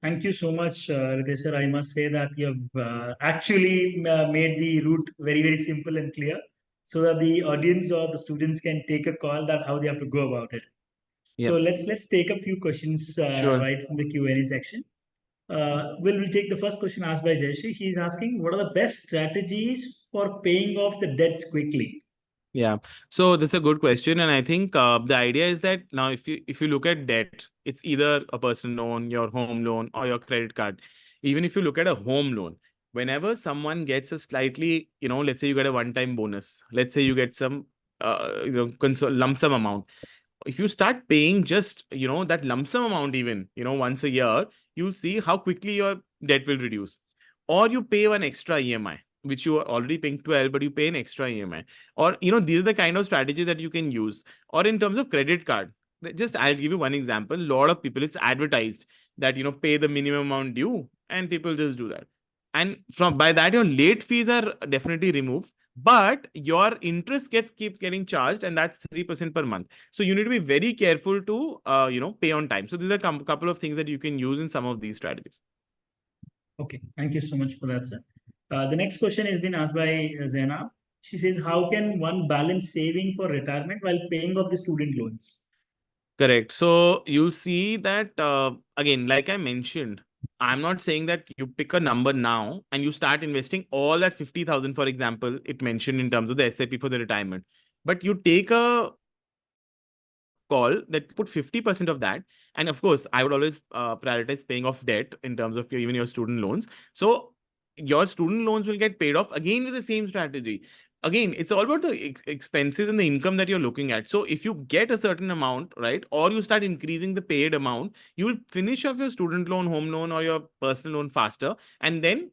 Thank you so much, Ritesh sir. I must say that you have actually made the route very, very simple and clear, so that the audience or the students can take a call that how they have to go about it. So Yep. let's take a few questions Sure. right from the Q&A section. We'll take the first question asked by Jayashree. She's asking, what are the best strategies for paying off the debts quickly? Yeah. So this is a good question. And I think the idea is that now if you look at debt, it's either a personal loan, your home loan, or your credit card. Even if you look at a home loan, whenever someone gets a slightly, let's say you get a one-time bonus, let's say you get some lump sum amount. If you start paying just, that lump sum amount, even, once a year, you'll see how quickly your debt will reduce. Or you pay one extra EMI, which you are already paying 12, but you pay an extra EMI. Or, these are the kind of strategies that you can use. Or in terms of credit card, just I'll give you one example. A lot of people, it's advertised that, pay the minimum amount due, and people just do that. And by that, your late fees are definitely removed, but your interest keep getting charged, and that's 3% per month. So you need to be very careful to pay on time. So these are a couple of things that you can use in some of these strategies. Okay, thank you so much for that, sir. The next question has been asked by Zainab. She says, how can one balance saving for retirement while paying off the student loans? Correct. So you see that, again, like I mentioned, I'm not saying that you pick a number now and you start investing all that 50,000, for example, it mentioned in terms of the SIP for the retirement. But you take a call that put 50% of that. And of course, I would always prioritize paying off debt in terms of even your student loans. So your student loans will get paid off again with the same strategy. Again, it's all about the expenses and the income that you're looking at. So if you get a certain amount, right, or you start increasing the paid amount, you will finish off your student loan, home loan, or your personal loan faster. And then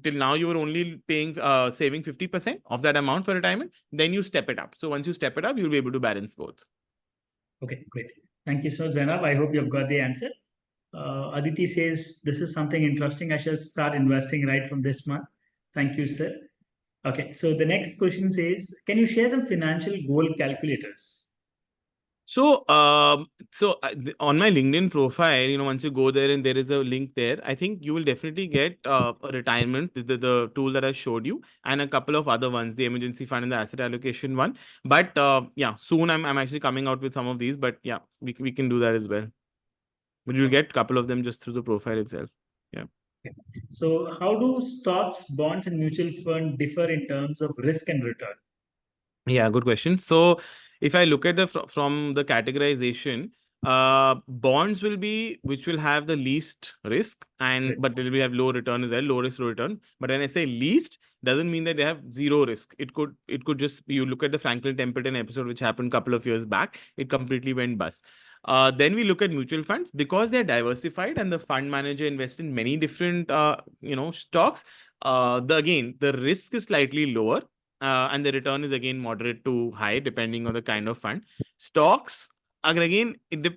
till now you were only paying, saving 50% of that amount for retirement. Then you step it up. So once you step it up, you'll be able to balance both. Okay, great. Thank you, so Zainab. I hope you've got the answer. Aditi says, this is something interesting. I shall start investing right from this month. Thank you, sir. Okay, so the next question says, can you share some financial goal calculators? So, on my LinkedIn profile, once you go there and there is a link there, I think you will definitely get a retirement, the tool that I showed you, and a couple of other ones, the emergency fund and the asset allocation one. But yeah, soon I'm actually coming out with some of these. But yeah, we can do that as well. but you'll get a couple of them just through the profile itself. Yeah. Okay. So how do stocks, bonds, and mutual fund differ in terms of risk and return? Yeah, good question. So if I look at the from the categorization, bonds will be which will have the least risk, and Risk. but they will have low return as well, low risk, low return. But when I say least, doesn't mean that they have zero risk. It could just you look at the Franklin Templeton episode which happened a couple of years back, it completely went bust. Then we look at mutual funds because they're diversified and the fund manager invests in many different stocks. The risk is slightly lower, and the return is again moderate to high depending on the kind of fund. Stocks again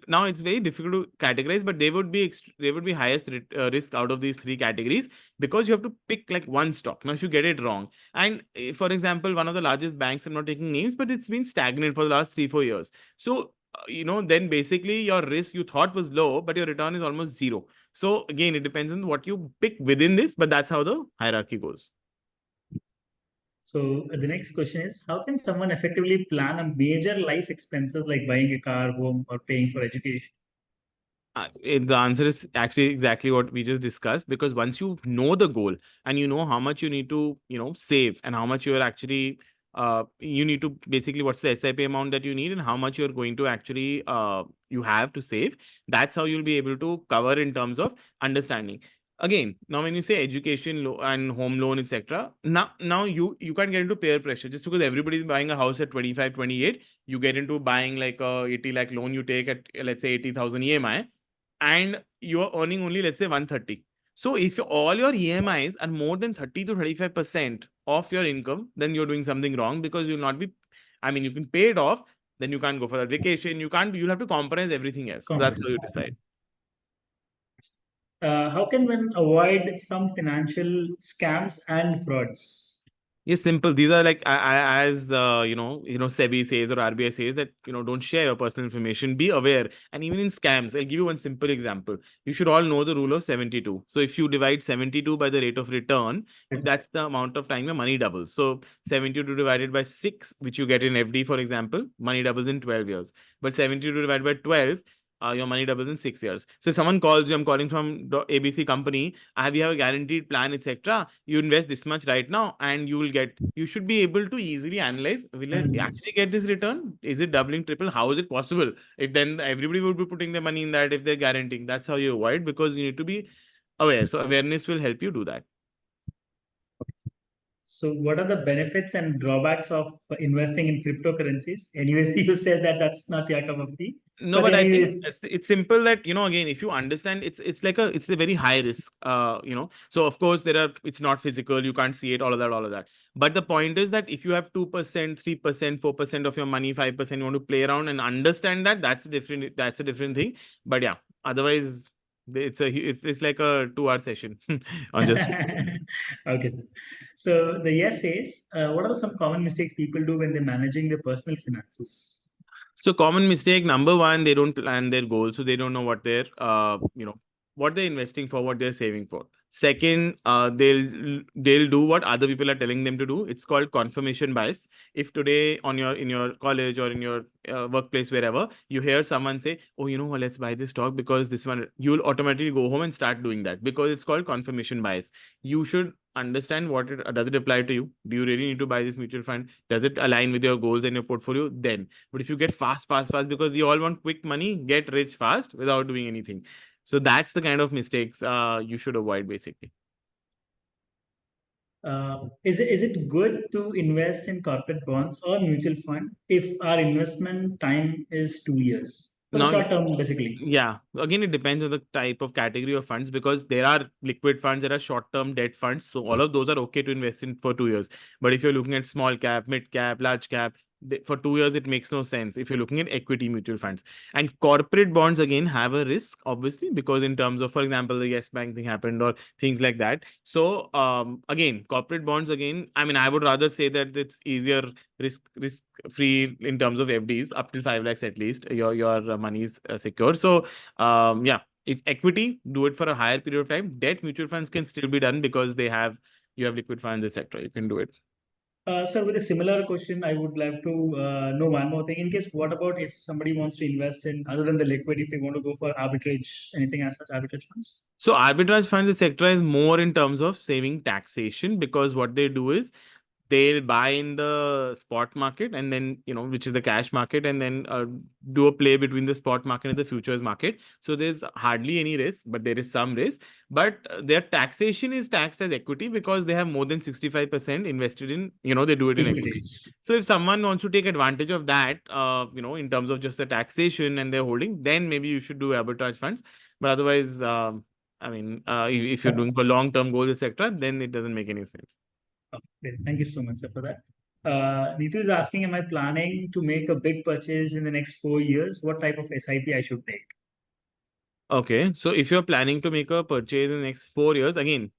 now it's very difficult to categorize, but they would be highest risk out of these three categories because you have to pick like one stock. Now if you get it wrong, and for example one of the largest banks, I'm not taking names, but it's been stagnant for the last 3-4 years. So then basically your risk you thought was low, but your return is almost zero. So again, it depends on what you pick within this, but that's how the hierarchy goes. So the next question is, how can someone effectively plan a major life expenses like buying a car, home, or paying for education? The answer is actually exactly what we just discussed, because once you know the goal and you know how much you need to save and how much you are actually you need to basically what's the SIP amount that you need and how much you're going to actually you have to save, that's how you'll be able to cover in terms of understanding. Again, now when you say education and home loan, etc., now you can't get into peer pressure just because everybody's buying a house at 25, 28. You get into buying like a 80 lakh loan you take at, let's say, 80,000 EMI, and you're earning only, let's say, 130. So if all your EMIs are more than 30 to 35% of your income, then you're doing something wrong, because you'll not be, I mean, you can pay it off, then you can't go for that vacation. You'll have to compromise everything else. So that's how you decide. How can one avoid some financial scams and frauds? Yes, simple. These are like as SEBI says or RBI says that don't share your personal information. Be aware, and even in scams, I'll give you one simple example. You should all know the rule of 72. So if you divide 72 by the rate of return, that's the amount of time your money doubles. So 72 divided by 6, which you get in FD, for example, money doubles in 12 years. But 72 divided by 12, your money doubles in 6 years. So if someone calls you, I'm calling from the ABC company, we have a guaranteed plan, etc. You invest this much right now, and you should be able to easily analyze, will I actually get this return? Is it doubling, triple? How is it possible? If then everybody would be putting their money in that if they're guaranteeing. That's how you avoid, because you need to be aware. So awareness will help you do that. So what are the benefits and drawbacks of investing in cryptocurrencies? Anyways, you said that that's not your cup of tea. No, But but I think anyways, it's simple that, again, if you understand, it's a very high risk, so of course it's not physical, you can't see it, all of that. But the point is that if you have 2%, 3%, 4% of your money, 5%, you want to play around and understand that, that's a different thing. But yeah, otherwise it's like a 2-hour session on just okay. So the yes says, what are some common mistakes people do when they're managing their personal finances? So common mistake number one, they don't plan their goals, so they don't know what what they're investing for, what they're saving for. Second, they'll do what other people are telling them to do. It's called confirmation bias. If today in your college or in your workplace, wherever, you hear someone say, "Oh, what, let's buy this stock because this one," you'll automatically go home and start doing that, because it's called confirmation bias. You should understand does it apply to you. Do you really need to buy this mutual fund? Does it align with your goals and your portfolio? Then. But if you get fast, because we all want quick money, get rich fast without doing anything. So that's the kind of mistakes you should avoid, basically. Is it good to invest in corporate bonds or mutual fund if our investment time is 2 years for the Now, short term, basically? yeah, again, it depends on the type of category of funds, because there are liquid funds, there are short-term debt funds. So all of those are okay to invest in for 2 years. But if you're looking at small cap, mid cap, large cap, for 2 years, it makes no sense if you're looking at equity mutual funds. And corporate bonds, again, have a risk, obviously, because in terms of, for example, the Yes Bank thing happened or things like that. So again, corporate bonds, again, I mean, I would rather say that it's easier risk free in terms of FDs up till 5 lakhs at least. Your money is secure. So yeah, if equity, do it for a higher period of time. Debt mutual funds can still be done because you have liquid funds, etc. You can do it. Sir, with a similar question, I would love to know one more thing. In case, what about if somebody wants to invest in, other than the liquid, if they want to go for arbitrage, anything as such, arbitrage funds? So arbitrage funds, etc., is more in terms of saving taxation, because what they do is they'll buy in the spot market, and then, which is the cash market, and then do a play between the spot market and the futures market. So there's hardly any risk, but there is some risk. But their taxation is taxed as equity because they have more than 65% invested in, they do it in equity. Equities. So if someone wants to take advantage of that, in terms of just the taxation and their holding, then maybe you should do arbitrage funds. But otherwise, if you're doing for long-term goals, etc., then it doesn't make any sense. Okay, thank you so much, sir, for that. Neetu is asking, am I planning to make a big purchase in the next 4 years? What type of SIP I should take? Okay, so if you're planning to make a purchase in the next 4 years, again,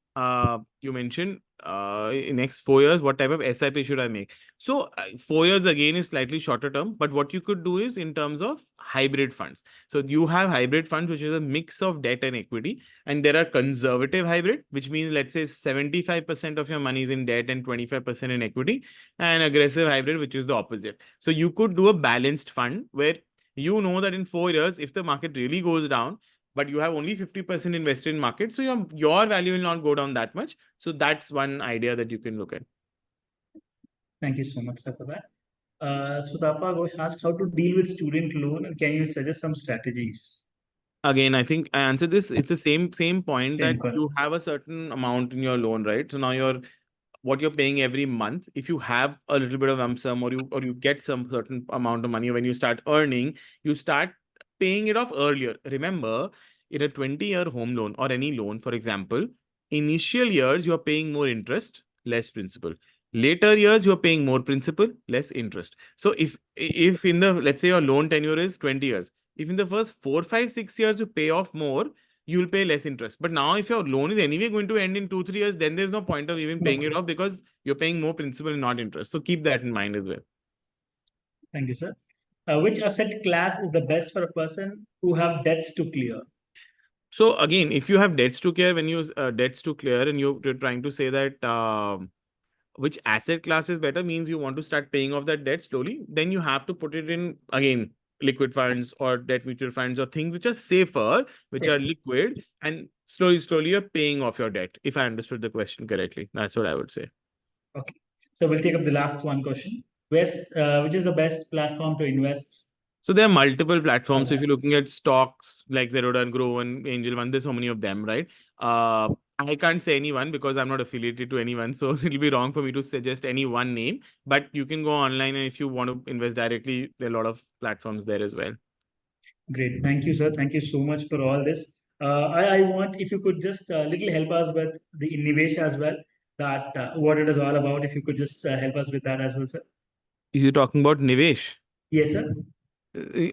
you mentioned in next 4 years, what type of SIP should I make? So 4 years again is slightly shorter term, but what you could do is in terms of hybrid funds. So you have hybrid funds, which is a mix of debt and equity, and there are conservative hybrid, which means let's say 75% of your money is in debt and 25% in equity, and aggressive hybrid, which is the opposite. So you could do a balanced fund where you know that in 4 years, if the market really goes down, but you have only 50% invested in market, so your value will not go down that much. So that's one idea that you can look at. Thank you so much, sir, for that. Sudapa Ghosh asked how to deal with student loan, and can you suggest some strategies? Again, I think I answered this. It's the same point that Same call. you have a certain amount in your loan, right? So now what you're paying every month, if you have a little bit of lump sum, or you get some certain amount of money, when you start earning, you start paying it off earlier. Remember, in a 20-year home loan or any loan, for example, initial years you are paying more interest, less principal. Later years you are paying more principal, less interest. So if in the, let's say your loan tenure is 20 years, if in the first 4, 5, 6 years you pay off more, you'll pay less interest. But now if your loan is anyway going to end in 2, 3 years, then there's no point of even paying it off, because you're paying more principal and not interest. So keep that in mind as well. Thank you, sir. Which asset class is the best for a person who have debts to clear? So again, if you have debts to clear, when you debts to clear, and you're trying to say that which asset class is better, means you want to start paying off that debt slowly, then you have to put it in, again, liquid funds or debt mutual funds, or things which are safer, which are liquid, and slowly you're paying off your debt. If I understood the question correctly, that's what I would say. Okay. So we'll take up the last one question. Which is the best platform to invest? So there are multiple platforms. So if you're looking at stocks like Zerodha, Grow, and Angel One, there's so many of them, right? I can't say any one because I'm not affiliated to anyone. So it'll be wrong for me to suggest any one name. But you can go online, and if you want to invest directly, there are a lot of platforms there as well. Great. Thank you, sir. Thank you so much for all this. I want, if you could just little help us with the Nivesh as well, that what it is all about. If you could just help us with that as well, sir. You're talking about Nivesh? Yes, sir.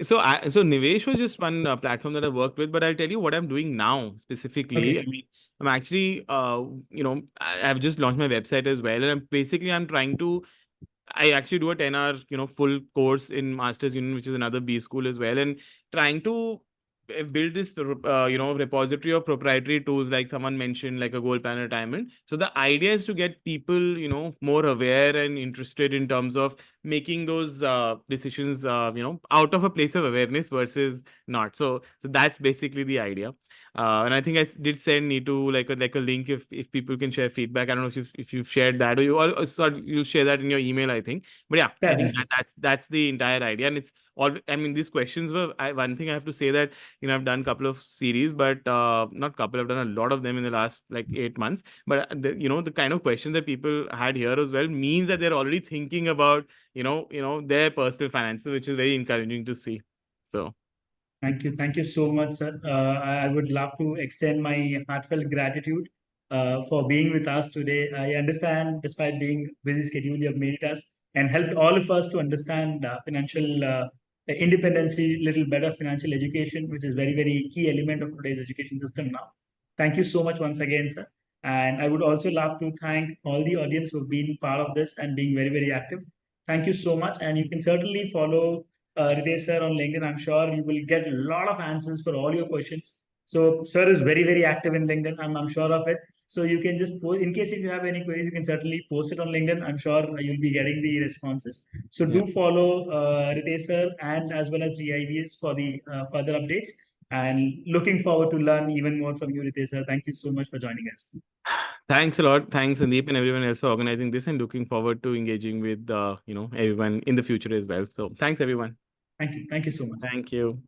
So Nivesh was just one platform that I worked with, but I'll tell you what I'm doing now specifically. Okay. I mean, I'm actually, I've just launched my website as well, and I'm trying to. I actually do a 10-hour, full course in Masters Union, which is another BSchool as well, and trying to build this, repository of proprietary tools, like someone mentioned, like a gold plan retirement. So the idea is to get people, more aware and interested in terms of making those decisions, out of a place of awareness versus not. So that's basically the idea. And I think I did send Neetu like a link if people can share feedback. I don't know if you've shared that, or sorry, you share that in your email, I think. But yeah, I think that's the entire idea. And it's all. I mean, these questions were. One thing I have to say that I've done a couple of series, but not couple. I've done a lot of them in the last like 8 months. But the kind of questions that people had here as well means that they're already thinking about their personal finances, which is very encouraging to see. So. Thank you. Thank you so much, sir. I would love to extend my heartfelt gratitude for being with us today. I understand, despite being busy schedule, you have made us and helped all of us to understand financial independency, little better financial education, which is very, very key element of today's education system now. Thank you so much once again, sir. And I would also love to thank all the audience who have been part of this and being very, very active. Thank you so much. And you can certainly follow Ritesh sir on LinkedIn. I'm sure you will get a lot of answers for all your questions. So sir is very, very active in LinkedIn. I'm sure of it. So you can just post, in case if you have any queries, you can certainly post it on LinkedIn. I'm sure you'll be getting the responses. So do follow Ritesh sir and as well as GIBS for the further updates. And looking forward to learn even more from you, Ritesh sir. Thank you so much for joining us. Thanks a lot. Thanks, Sandeep, and everyone else for organizing this, and looking forward to engaging with everyone in the future as well. So thanks, everyone. Thank you. Thank you so much. Thank you.